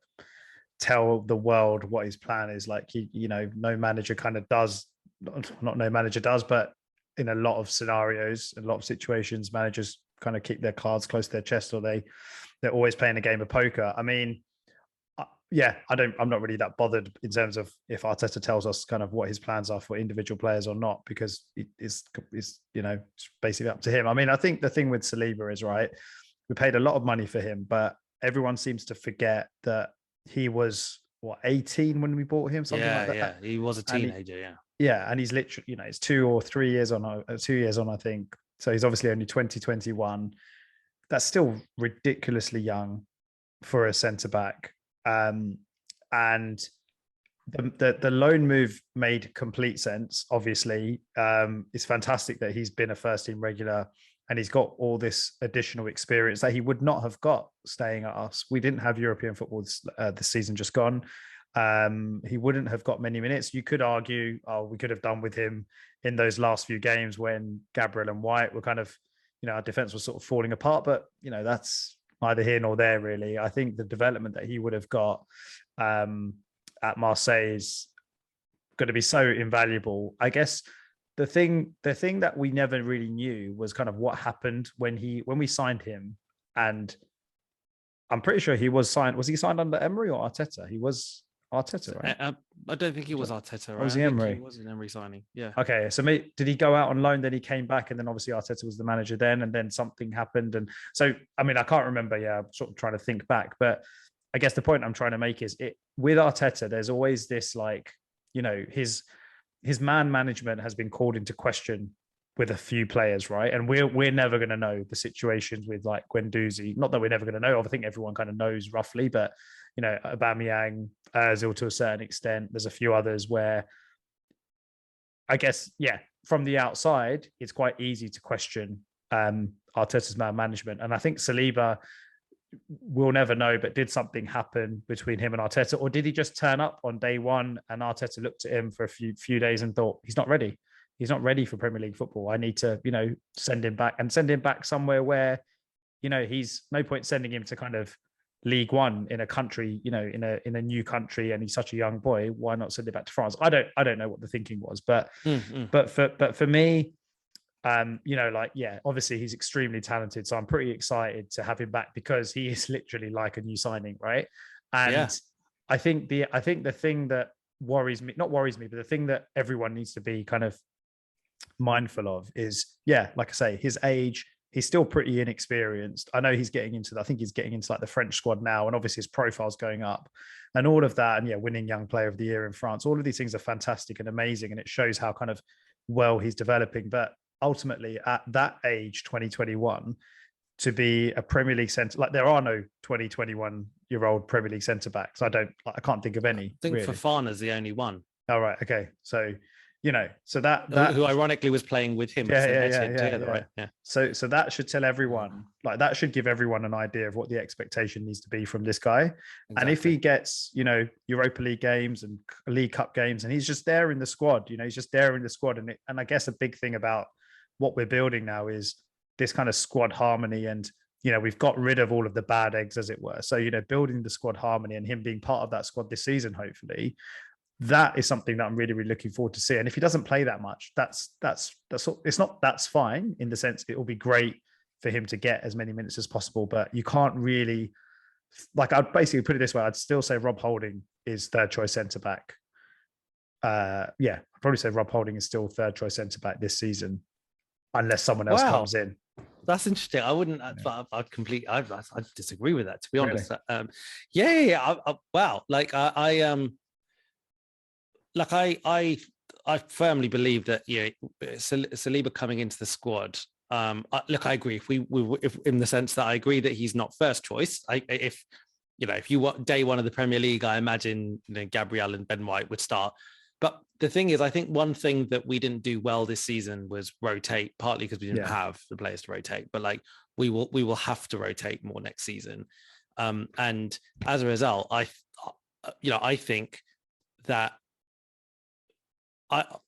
tell the world what his plan is. Like, no manager kind of does. Not no manager does, but in a lot of scenarios, a lot of situations, managers kind of keep their cards close to their chest, or they're always playing a game of poker. I mean, yeah, I'm not really that bothered in terms of if Arteta tells us kind of what his plans are for individual players or not, because it's it's basically up to him. I mean, I think the thing with Saliba is, right, we paid a lot of money for him, but everyone seems to forget that he was 18 when we bought him, something like that. Yeah, he was a teenager. Yeah, and he's literally, it's 2 or 3 years on, 2 years on, I think. So he's obviously only 2021. That's still ridiculously young for a centre back. And the loan move made complete sense. Obviously, it's fantastic that he's been a first team regular and he's got all this additional experience that he would not have got staying at us. We didn't have European football this season just gone. He wouldn't have got many minutes. You could argue, we could have done with him in those last few games when Gabriel and White were kind of, our defense was sort of falling apart, but that's neither here nor there, really. I think the development that he would have got at Marseille is going to be so invaluable. I guess the thing that we never really knew was kind of what happened when we signed him. And I'm pretty sure he was signed. Was he signed under Emery or Arteta? He was Arteta, right? I don't think he was Arteta, right? Was he Emery? He was an Emery signing. Yeah. Okay. So did he go out on loan? Then he came back, and then obviously Arteta was the manager then, and then something happened. And so, I mean, I can't remember. Yeah, I'm sort of trying to think back, but I guess the point I'm trying to make is with Arteta, there's always this, like, his man management has been called into question with a few players, right? And we're never going to know the situations with, like, Guendouzi. Not that we're never going to know. I think everyone kind of knows roughly, but Aubameyang, Ozil to a certain extent. There's a few others where I guess, from the outside, it's quite easy to question Arteta's man management. And I think Saliba, we'll never know, but did something happen between him and Arteta, or did he just turn up on day one and Arteta looked at him for a few days and thought, he's not ready. He's not ready for Premier League football. I need to, send him back somewhere where, he's no point sending him to kind of League One in a country, in a new country, and he's such a young boy. Why not send him back to France? I don't know what the thinking was, but for me, obviously he's extremely talented, so I'm pretty excited to have him back because he is literally like a new signing, right? And I think the thing that not worries me, but the thing that everyone needs to be kind of mindful of is, like I say, his age. He's still pretty inexperienced. I know he's getting into like the French squad now, and obviously his profile's going up and all of that. And winning Young Player of the Year in France. All of these things are fantastic and amazing, and it shows how kind of well he's developing. But ultimately, at that age, 2021, to be a Premier League centre, like, there are no 21-year-old Premier League centre backs. I can't think of any. I think really. Fofana's the only one. All right. Okay. So so that who ironically was playing with him. Right? So that should tell everyone, like, that should give everyone an idea of what the expectation needs to be from this guy. Exactly. And if he gets, Europa League games and League Cup games, and he's just there in the squad, he's just there in the squad. And I guess a big thing about what we're building now is this kind of squad harmony. And, we've got rid of all of the bad eggs, as it were. So, building the squad harmony and him being part of that squad this season, hopefully, that is something that I'm really, really looking forward to see. And if he doesn't play that much, that's fine, in the sense it will be great for him to get as many minutes as possible. But you can't really, like, I'd basically put it this way. I'd still say Rob Holding is third choice centre back. I'd probably say Rob Holding is still third choice centre back this seson, unless someone else comes in. That's interesting. I wouldn't. I'd disagree with that, to be honest. Really? Wow. I firmly believe that Saliba coming into the squad. I agree. If in the sense that I agree that he's not first choice. If you want day one of the Premier League, I imagine Gabriel and Ben White would start. But the thing is, I think one thing that we didn't do well this season was rotate, partly because we didn't have the players to rotate. But we will have to rotate more next season. And as a result, I think that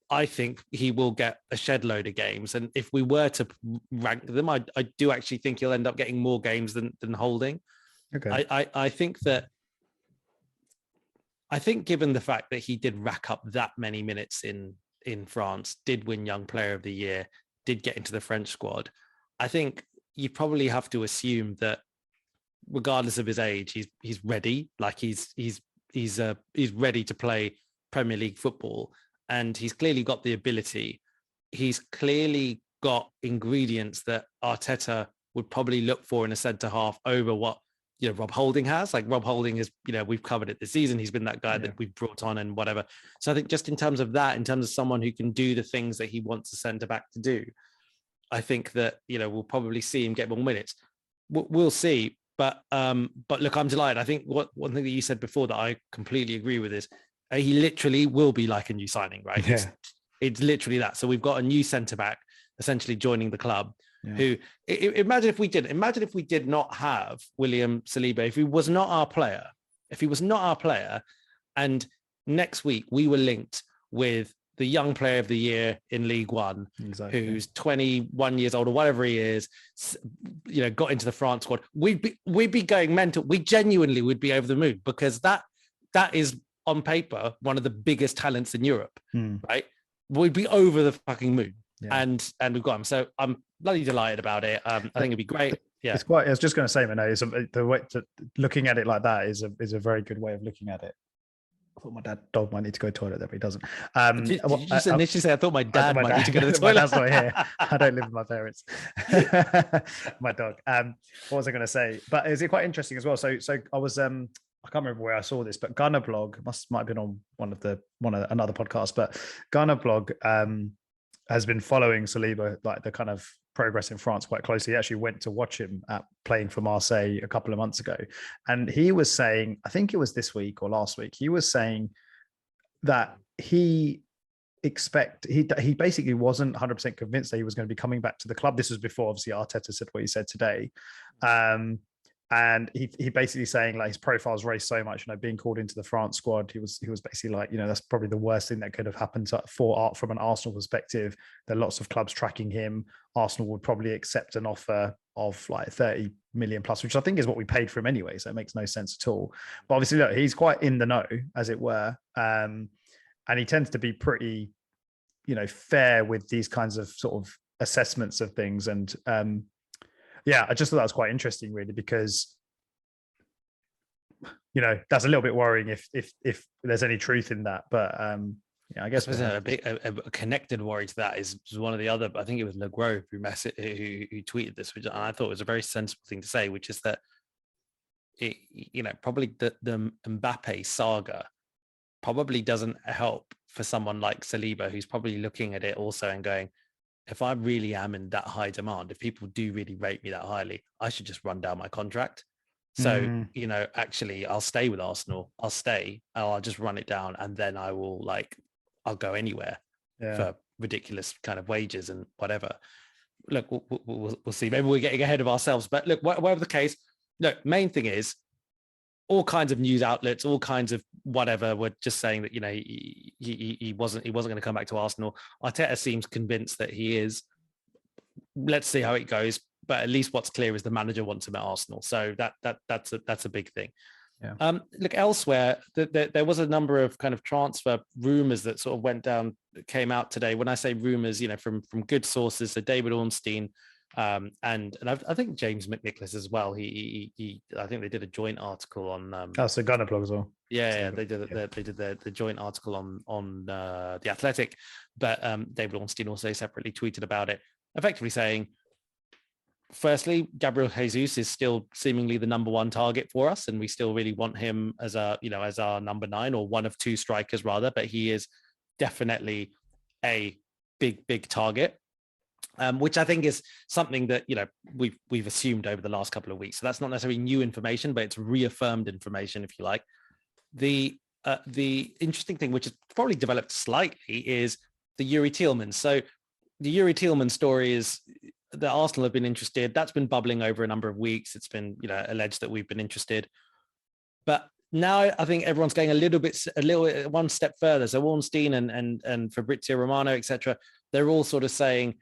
I think he will get a shed load of games. And if we were to rank them, I do actually think he'll end up getting more games than Holding. Okay. I think given the fact that he did rack up that many minutes in France, did win Young Player of the Year, did get into the French squad, I think you probably have to assume that regardless of his age, he's ready. Like he's ready to play Premier League football. And he's clearly got the ability. He's clearly got ingredients that Arteta would probably look for in a centre half over what, Rob Holding has. Like Rob Holding is, we've covered it this season. He's been that guy that we've brought on and whatever. So I think just in terms of that, in terms of someone who can do the things that he wants a centre back to do, I think that, we'll probably see him get more minutes. We'll see. But look, I'm delighted. I think one thing that you said before that I completely agree with is, he literally will be like a new signing, right? Yeah. It's literally that. So we've got a new centre back essentially joining the club. Who imagine if we did not have William Saliba, if he was not our player, and next week we were linked with the Young Player of the Year in League One, who's 21 years old or whatever he is, got into the France squad, we'd be going mental. We genuinely would be over the moon, because that is on paper one of the biggest talents in Europe, right? We'd be over the fucking moon. And we've got him. So I'm bloody delighted about it. I think it'd be great. Yeah, it's quite. I was just going to say, Mano, the way looking at it like that is a very good way of looking at it. I thought my dog might need to go to the toilet there, but he doesn't. Did you just initially say I thought my dad might need to go to the toilet? My dad's not here. I don't live with my parents. My dog. What was I going to say? But is it quite interesting as well? So I was I can't remember where I saw this, but Gunner Blog might have been on another podcast, but Gunner Blog has been following Saliba, like the kind of progress in France, quite closely. He actually went to watch him playing for Marseille a couple of months ago. And he was saying, I think it was this week or last week, he was saying that he basically wasn't 100% convinced that he was going to be coming back to the club. This was before, obviously, Arteta said what he said today. And he basically saying, like, his profile's raised so much, being called into the France squad, he was basically like, that's probably the worst thing that could have happened from an Arsenal perspective. There are lots of clubs tracking him. Arsenal would probably accept an offer of like 30 million plus, which I think is what we paid for him anyway. So it makes no sense at all. But obviously, look, he's quite in the know, as it were. And he tends to be pretty, fair with these kinds of sort of assessments of things. And, I just thought that was quite interesting, really, because, that's a little bit worrying if there's any truth in that. But I guess a connected worry to that is one of the other. I think it was Le Gros who tweeted this, which I thought was a very sensible thing to say, which is that probably the Mbappe saga probably doesn't help for someone like Saliba, who's probably looking at it also and going, if I really am in that high demand, if people do really rate me that highly, I should just run down my contract. So, actually, I'll stay with Arsenal. I'll stay. I'll just run it down. And then I'll go anywhere for ridiculous kind of wages and whatever. Look, we'll see. Maybe we're getting ahead of ourselves. But look, whatever the case, look, main thing is all kinds of news outlets, all kinds of whatever, were just saying that, he wasn't going to come back to Arsenal. Arteta seems convinced that he is. Let's see how it goes. But at least what's clear is the manager wants him at Arsenal. So that's a big thing. Yeah. Look, elsewhere, there was a number of kind of transfer rumors that sort of came out today. When I say rumors, from good sources, so David Ornstein, and I think James McNicholas as well. I think they did a joint article on. So Gunner Blog as well. Yeah, they did. They did the joint article on the Athletic, but David Ornstein also separately tweeted about it, effectively saying, firstly, Gabriel Jesus is still seemingly the number one target for us, and we still really want him as our number 9, or one of 2 strikers rather. But he is definitely a big target, which I think is something that we've assumed over the last couple of weeks. So that's not necessarily new information, but it's reaffirmed information, if you like. The interesting thing, which has probably developed slightly, is the Yuri Tielemans. So the Yuri Tielemans story is that Arsenal have been interested. That's been bubbling over a number of weeks. It's been, alleged that we've been interested. But now I think everyone's going a little one step further. So Ornstein and Fabrizio Romano, etc., they're all sort of saying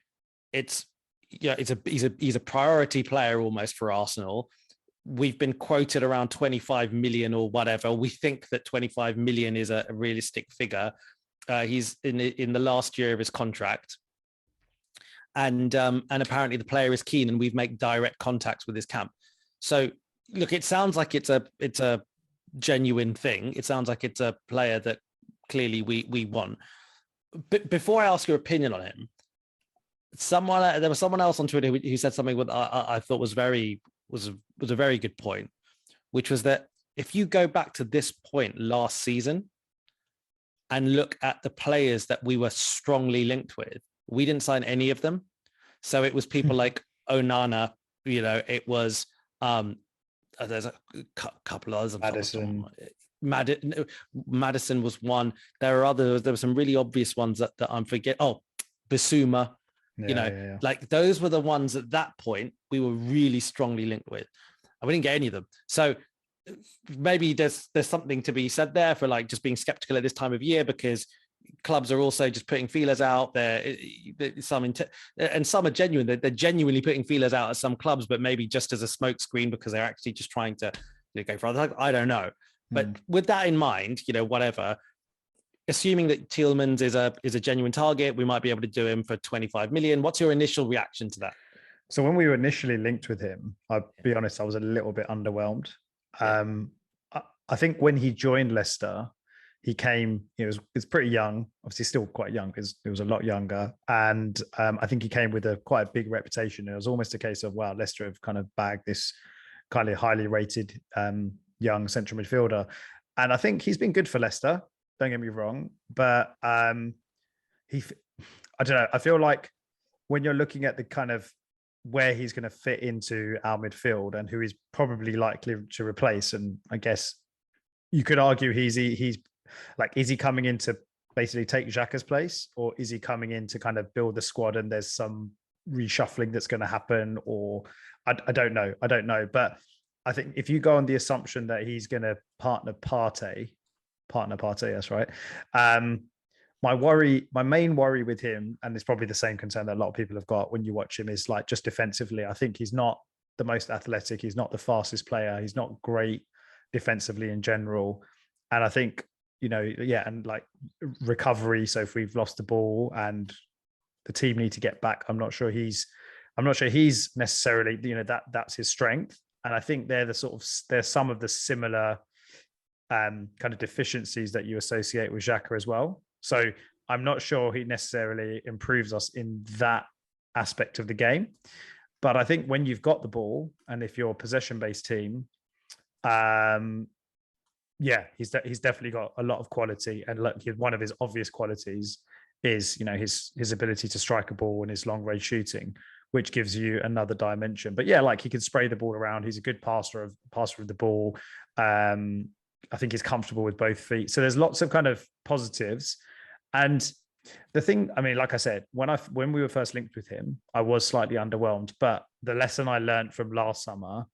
he's a priority player almost for Arsenal. We've been quoted around 25 million or whatever. We think that 25 million is a realistic figure. He's in the last year of his contract. And apparently the player is keen, and we've made direct contacts with his camp. So look, it sounds like it's a genuine thing. It sounds like it's a player that clearly we want. But before I ask your opinion on him, there was someone else on Twitter who said something that I thought was a very good point, which was that if you go back to this point last season and look at the players that we were strongly linked with, we didn't sign any of them. So it was people like Onana, it was there's a couple of others. Maddison was one. There were some really obvious ones that I'm forgetting. Oh, Bissouma. Like those were the ones at that point we were really strongly linked with, and we didn't get any of them. So maybe there's something to be said there for like just being skeptical at this time of year, because clubs are also just putting feelers out there. And some are genuine. They're genuinely putting feelers out at some clubs, but maybe just as a smokescreen because they're actually just trying to go for other. I don't know. But with that in mind, whatever. Assuming that Tielemans is a genuine target, we might be able to do him for 25 million. What's your initial reaction to that? So when we were initially linked with him, I'll be honest, I was a little bit underwhelmed. Yeah. I think when he joined Leicester, he came, he was pretty young, obviously still quite young because he was a lot younger. And I think he came with quite a big reputation. It was almost a case of, wow, Leicester have kind of bagged this kind of highly rated young central midfielder. And I think he's been good for Leicester. Don't get me wrong, but I don't know. I feel like when you're looking at the kind of where he's going to fit into our midfield and who he's probably likely to replace, and I guess you could argue is he coming in to basically take Xhaka's place, or is he coming in to kind of build the squad and there's some reshuffling that's going to happen, or I don't know. But I think if you go on the assumption that he's going to partner Partey, that's right. My main worry with him, and it's probably the same concern that a lot of people have got when you watch him, is like just defensively. I think he's not the most athletic. He's not the fastest player. He's not great defensively in general. And I think, and like recovery. So if we've lost the ball and the team need to get back, I'm not sure he's necessarily, that's his strength. And I think they're some of the similar kind of deficiencies that you associate with Xhaka as well. So I'm not sure he necessarily improves us in that aspect of the game. But I think when you've got the ball, and if you're a possession-based team, he's definitely got a lot of quality. And look, one of his obvious qualities is, his ability to strike a ball and his long-range shooting, which gives you another dimension. But yeah, like he can spray the ball around. He's a good passer of the ball. I think he's comfortable with both feet. So there's lots of kind of positives. And the thing, I mean, like I said, when we were first linked with him, I was slightly underwhelmed. But the lesson I learned from last summer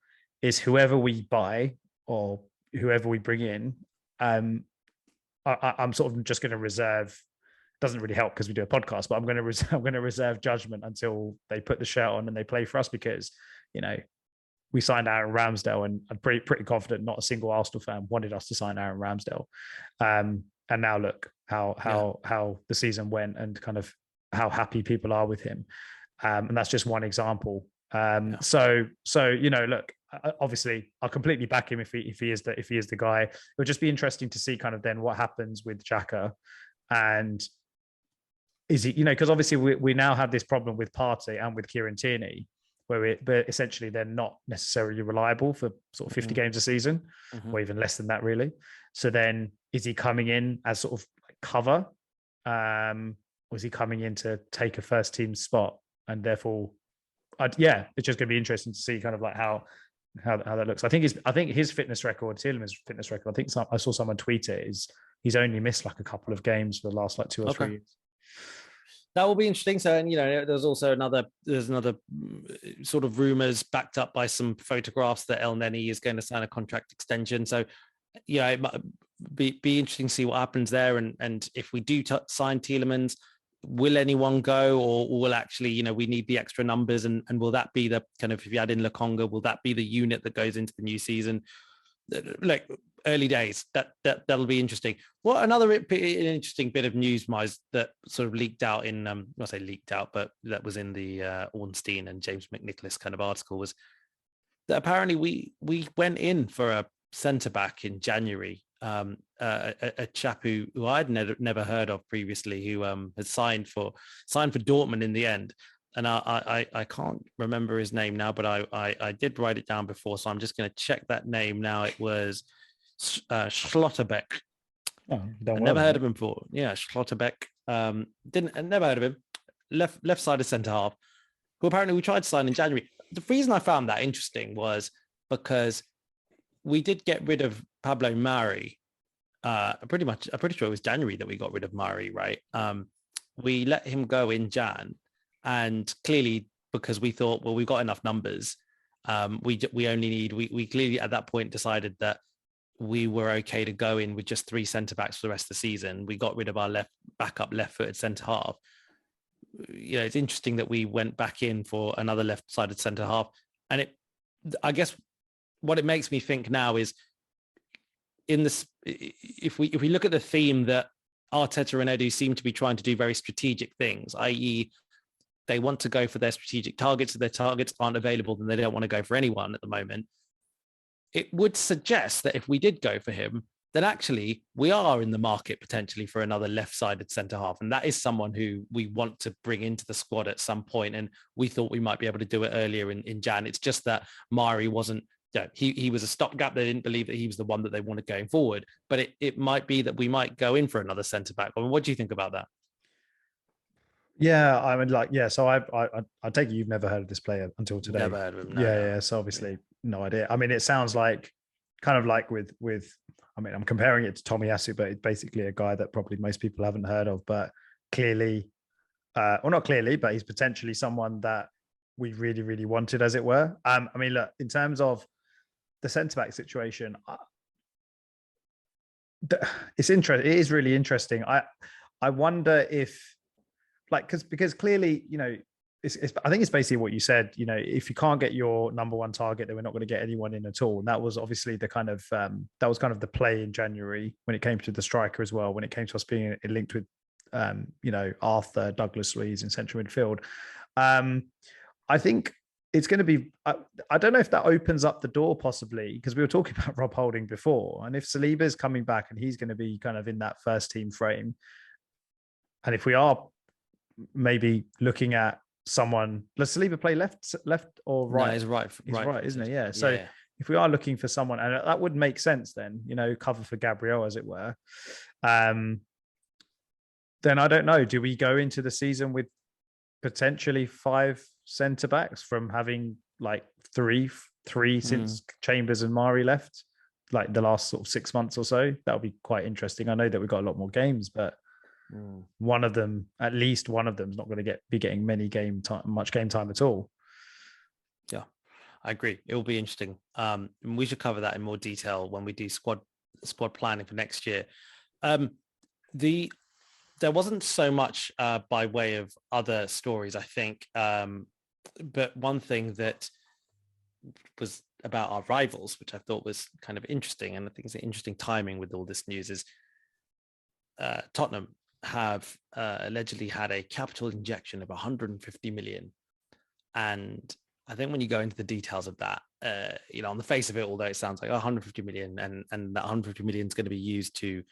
is whoever we buy or whoever we bring in, I'm sort of just going to reserve. Doesn't really help because we do a podcast, but I'm going to reserve judgment until they put the shirt on and they play for us, because we signed Aaron Ramsdale, and I'm pretty confident not a single Arsenal fan wanted us to sign Aaron Ramsdale. And now look how the season went and kind of how happy people are with him. And that's just one example. So look, obviously I'll completely back him if he is the guy. It would just be interesting to see kind of then what happens with Xhaka, and is he, because obviously we now have this problem with Partey and with Kieran Tierney, but essentially they're not necessarily reliable for sort of 50 games a season, or even less than that, really. So then is he coming in as sort of like cover? Or is he coming in to take a first team spot? And therefore, it's just going to be interesting to see kind of like how that looks. I think his fitness record, Tielemans' fitness record, I saw someone tweet it, is he's only missed like a couple of games for the last like 2 or 3 years. That will be interesting. So, and there's also another sort of rumors backed up by some photographs that El Neni is going to sign a contract extension. So it might be interesting to see what happens there. And if we do sign Tielemans, will anyone go, or will actually, we need the extra numbers, and will that be the kind of, if you add in Lokonga, will that be the unit that goes into the new season? Like, early days, that'll be interesting. What another interesting bit of news, Miles, that sort of leaked out in, I say leaked out, but that was in the Ornstein and James McNicholas kind of article, was that apparently we went in for a centre back in January, a chap who I'd never heard of previously, who had signed for Dortmund in the end. And I can't remember his name now, but I did write it down before, so I'm just going to check that name now. It was Schlotterbeck. Oh, I never heard of him before. Yeah, Schlotterbeck. Never heard of him. Left side of centre half, who apparently we tried to sign in January. The reason I found that interesting was because we did get rid of Pablo Mari. I'm pretty sure it was January that we got rid of Mari, right? We let him go in Jan. And clearly, because we thought, well, we've got enough numbers, we clearly at that point decided that we were okay to go in with just 3 centre backs for the rest of the season. We got rid of our backup left-footed centre half. It's interesting that we went back in for another left-sided centre half, and I guess what it makes me think now is, in this, if we look at the theme that Arteta and Edu seem to be trying to do very strategic things, i.e., they want to go for their strategic targets. If their targets aren't available, then they don't want to go for anyone at the moment. It would suggest that if we did go for him, then actually we are in the market potentially for another left-sided centre half. And that is someone who we want to bring into the squad at some point. And we thought we might be able to do it earlier in Jan. It's just that Mari wasn't, he was a stopgap. They didn't believe that he was the one that they wanted going forward. But it might be that we might go in for another centre-back. I mean, what do you think about that? Yeah, I mean, so I take it you've never heard of this player until today. Never heard of him. No. So obviously no idea. I mean, it sounds like kind of like with I mean, I'm comparing it to Tomiyasu, but it's basically a guy that probably most people haven't heard of, but clearly, or not clearly, but he's potentially someone that we really, really wanted, as it were. I mean, look, in terms of the centre back situation, it's interesting. It is really interesting. I wonder if, because clearly, I think it's basically what you said. If you can't get your number one target, then we're not going to get anyone in at all. And that was obviously the kind of the play in January when it came to the striker as well. When it came to us being linked with, Arthur, Douglas Luiz in central midfield. I think it's going to be. I don't know if that opens up the door possibly, because we were talking about Rob Holding before, and if Saliba is coming back and he's going to be kind of in that first team frame, and if we are maybe looking at someone, does Saliba play left or right? No, he's right. He's right, isn't he? Yeah. So if we are looking for someone, and that would make sense then, cover for Gabriel, as it were. Then I don't know. Do we go into the season with potentially 5 centre backs from having like three since Chambers and Mari left, like the last sort of 6 months or so? That would be quite interesting. I know that we've got a lot more games, but one of them, at least one of them, is not going to be getting much game time at all. Yeah, I agree. It will be interesting. And we should cover that in more detail when we do squad planning for next year. There wasn't so much by way of other stories, I think. But one thing that was about our rivals, which I thought was kind of interesting, and I think it's an interesting timing with all this news, is Tottenham have allegedly had a capital injection of 150 million. And I think when you go into the details of that, on the face of it, although it sounds like 150 million and that 150 million is going to be used to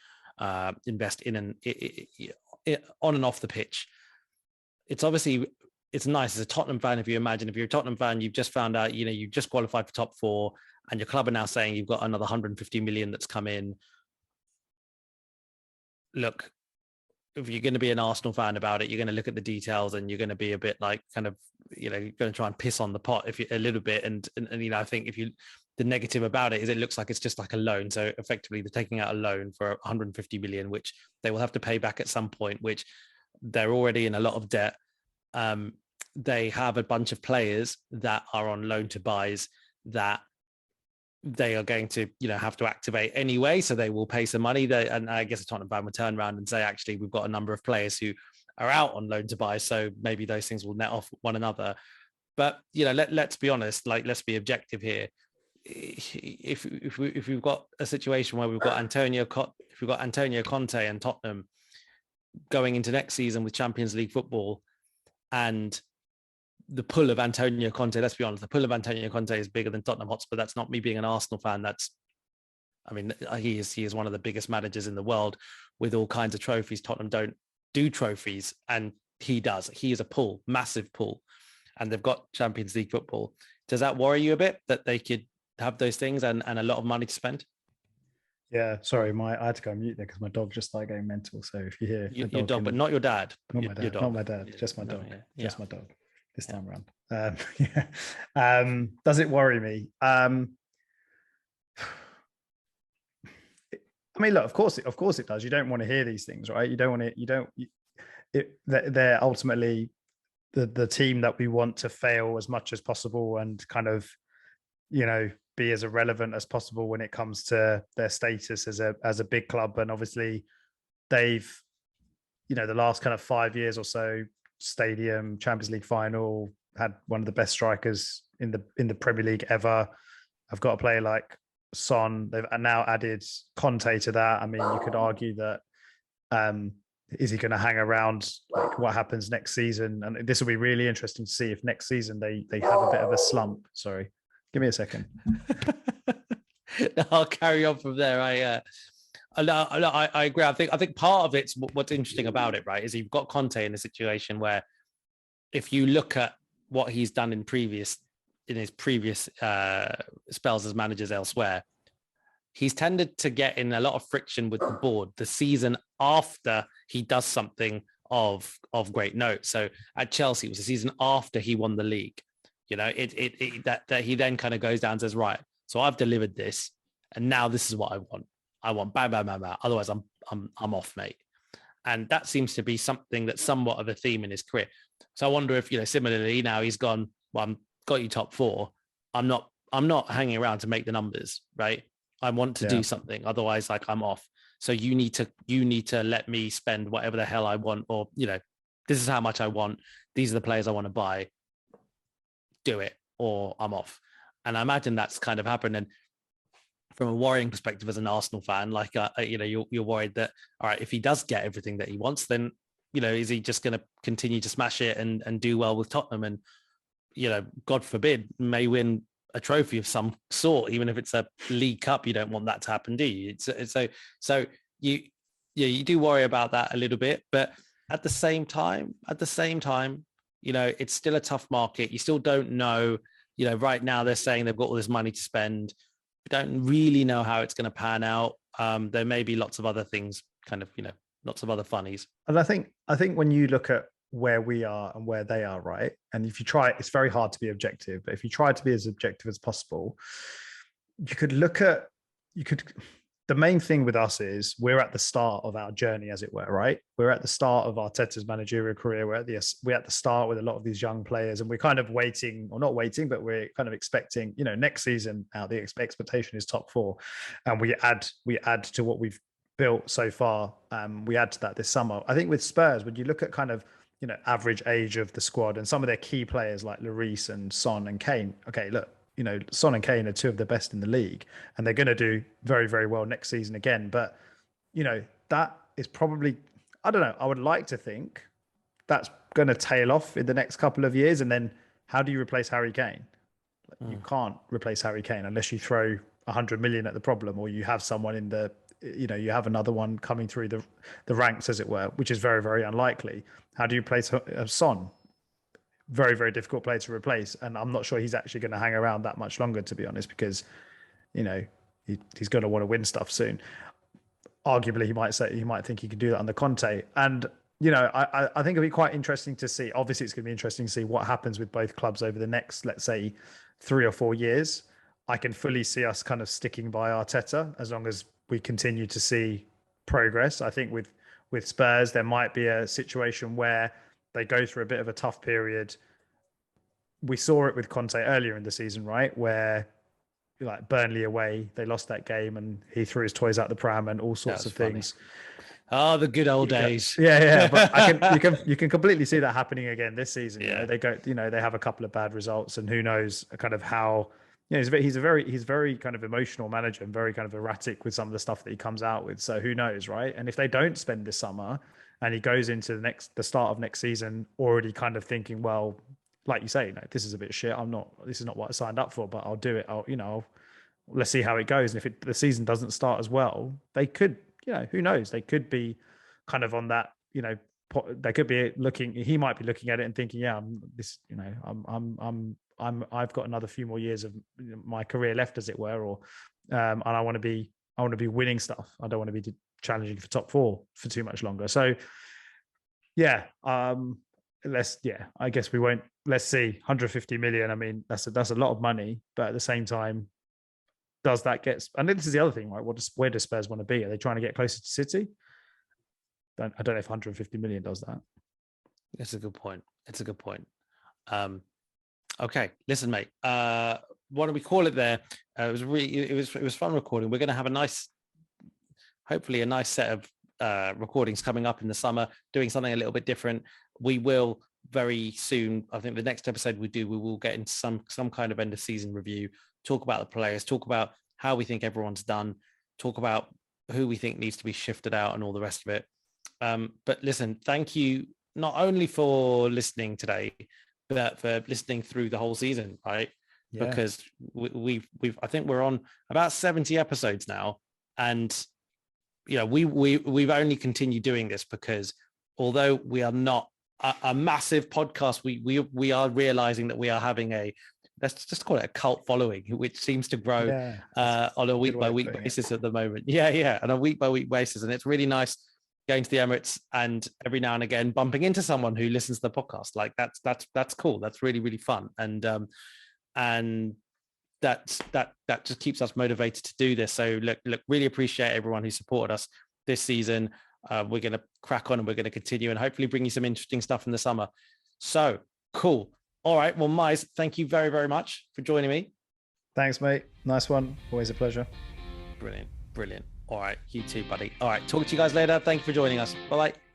invest in on and off the pitch. It's nice as a Tottenham fan. If you're a Tottenham fan, you've just found out, you've just qualified for top 4 and your club are now saying you've got another 150 million that's come in. Look, if you're going to be an Arsenal fan about it, you're going to look at the details and you're going to be a bit like kind of, you're going to try and piss on the pot a little bit. And I think the negative about it is it looks like it's just like a loan. So effectively they're taking out a loan for 150 million, which they will have to pay back at some point, which they're already in a lot of debt. They have a bunch of players that are on loan to buys that they are going to, have to activate anyway. So they will pay some money. And I guess the Tottenham fan would turn around and say, actually, we've got a number of players who are out on loan to buy. So maybe those things will net off one another. But, let's be honest, let's be objective here. If we've got a situation where we've got Antonio Conte and Tottenham going into next season with Champions League football, and the pull of Antonio Conte, let's be honest, the pull of Antonio Conte is bigger than Tottenham Hotspur. That's not me being an Arsenal fan. He is one of the biggest managers in the world with all kinds of trophies. Tottenham don't do trophies, and he does. He is a pull, massive pull, and they've got Champions League football. Does that worry you a bit that they could have those things and a lot of money to spend? Yeah, sorry, I had to go on mute there because my dog just started going mental. So if you hear your dog, but not your dad. Not my dad. Not my dad. Just my dog. Yeah. Just my dog. This time around. Does it worry me? Look, of course it does. You don't want to hear these things, right? They're ultimately the team that we want to fail as much as possible and kind of, be as irrelevant as possible when it comes to their status as a big club. And obviously they've, the last kind of 5 years or so, Stadium, Champions League final, had one of the best strikers in the Premier League ever. I've got a player like Son. They've now added Conte to that. You could argue that is he going to hang around? Like, what happens next season? And this will be really interesting to see if next season they have a bit of a slump. Sorry, give me a second. I'll carry on from there. I agree. I think part of it's what's interesting about it, right, is you've got Conte in a situation where, if you look at what he's done in his previous spells as managers elsewhere, he's tended to get in a lot of friction with the board the season after he does something of great note. So at Chelsea, it was the season after he won the league. That he then kind of goes down and says, right, so I've delivered this, and now this is what I want. I want bam, bam, bam, bam. Otherwise, I'm off, mate. And that seems to be something that's somewhat of a theme in his career. So I wonder if, similarly now he's gone, well, I've got you top four. I'm not hanging around to make the numbers, right? I want to do something. Otherwise, I'm off. So you need to let me spend whatever the hell I want, or, this is how much I want. These are the players I want to buy. Do it, or I'm off. And I imagine that's kind of happened. And from a worrying perspective as an Arsenal fan, you're worried that, all right, if he does get everything that he wants, then, is he just going to continue to smash it and do well with Tottenham and, God forbid, may win a trophy of some sort, even if it's a League Cup? You don't want that to happen, do you? So you do worry about that a little bit, but at the same time, it's still a tough market. You still don't know, right now they're saying they've got all this money to spend. We don't really know how it's going to pan out. There may be lots of other things, lots of other funnies. And I think when you look at where we are and where they are, right, and if you try, it's very hard to be objective, but if you try to be as objective as possible, the main thing with us is we're at the start of our journey, as it were, right? We're at the start of Arteta's managerial career. We're at the start with a lot of these young players, and we're kind of waiting, or not waiting, but we're kind of expecting, next season now the expectation is top four, and we add to what we've built so far. We add to that this summer. I think with Spurs, when you look at kind of, average age of the squad and some of their key players like Lloris and Son and Kane. Okay, look, Son and Kane are two of the best in the league, and they're going to do very, very well next season again. But, that is probably, I don't know, I would like to think that's going to tail off in the next couple of years. And then how do you replace Harry Kane? You can't replace Harry Kane unless you throw 100 million at the problem, or you have someone in the, you have another one coming through the ranks, as it were, which is very, very unlikely. How do you replace Son? Very, very difficult player to replace. And I'm not sure he's actually going to hang around that much longer, to be honest, because, he's going to want to win stuff soon. Arguably, he might think he could do that under Conte. And, I think it'll be quite interesting to see. Obviously, it's going to be interesting to see what happens with both clubs over the next, let's say, 3 or 4 years. I can fully see us kind of sticking by Arteta as long as we continue to see progress. I think with Spurs, there might be a situation where they go through a bit of a tough period. We saw it with Conte earlier in the season, right? Where like Burnley away, they lost that game, and he threw his toys out the pram and all sorts of things. Oh, the good old days. Yeah. But you can completely see that happening again this season. Yeah. They go, they have a couple of bad results, and who knows kind of how. He's very kind of emotional manager and very kind of erratic with some of the stuff that he comes out with. So who knows, right? And if they don't spend this summer, and he goes into the start of next season already kind of thinking, well, like you say, this is a bit of shit. This is not what I signed up for, but I'll do it. Let's see how it goes. And if the season doesn't start as well, they could, who knows? They could be kind of on that, they could be looking. He might be looking at it and thinking, yeah, I've got another few more years of my career left, as it were, or and I want to be winning stuff. I don't want to be challenging for top 4 for too much longer. So yeah, I guess we won't. Let's see, 150 million. I mean, that's a lot of money, but at the same time, does that get? And this is the other thing, right? Where does Spurs want to be? Are they trying to get closer to City? I don't know if 150 million does that. That's a good point. Okay, listen, mate. Why don't we call it there? It was fun recording. We're going to have hopefully a nice set of recordings coming up in the summer, doing something a little bit different. We will very soon. I think the next episode we will get into some kind of end of season review, talk about the players, talk about how we think everyone's done, talk about who we think needs to be shifted out and all the rest of it. But listen, thank you not only for listening today, but for listening through the whole season, right? Yeah. Because we've I think we're on about 70 episodes now, and we've only continued doing this because although we are not a massive podcast, we are realizing that we are having let's just call it a cult following, which seems to grow on a week by week basis at the moment. Yeah, on a week by week basis, and it's really nice going to the Emirates and every now and again bumping into someone who listens to the podcast. Like that's cool. That's really, really fun. And that just keeps us motivated to do this. So look, really appreciate everyone who supported us this season. We're going to crack on and we're going to continue and hopefully bring you some interesting stuff in the summer. So cool. All right. Well, Mize, thank you very, very much for joining me. Thanks, mate. Nice one. Always a pleasure. Brilliant. All right. You too, buddy. All right. Talk to you guys later. Thank you for joining us. Bye-bye.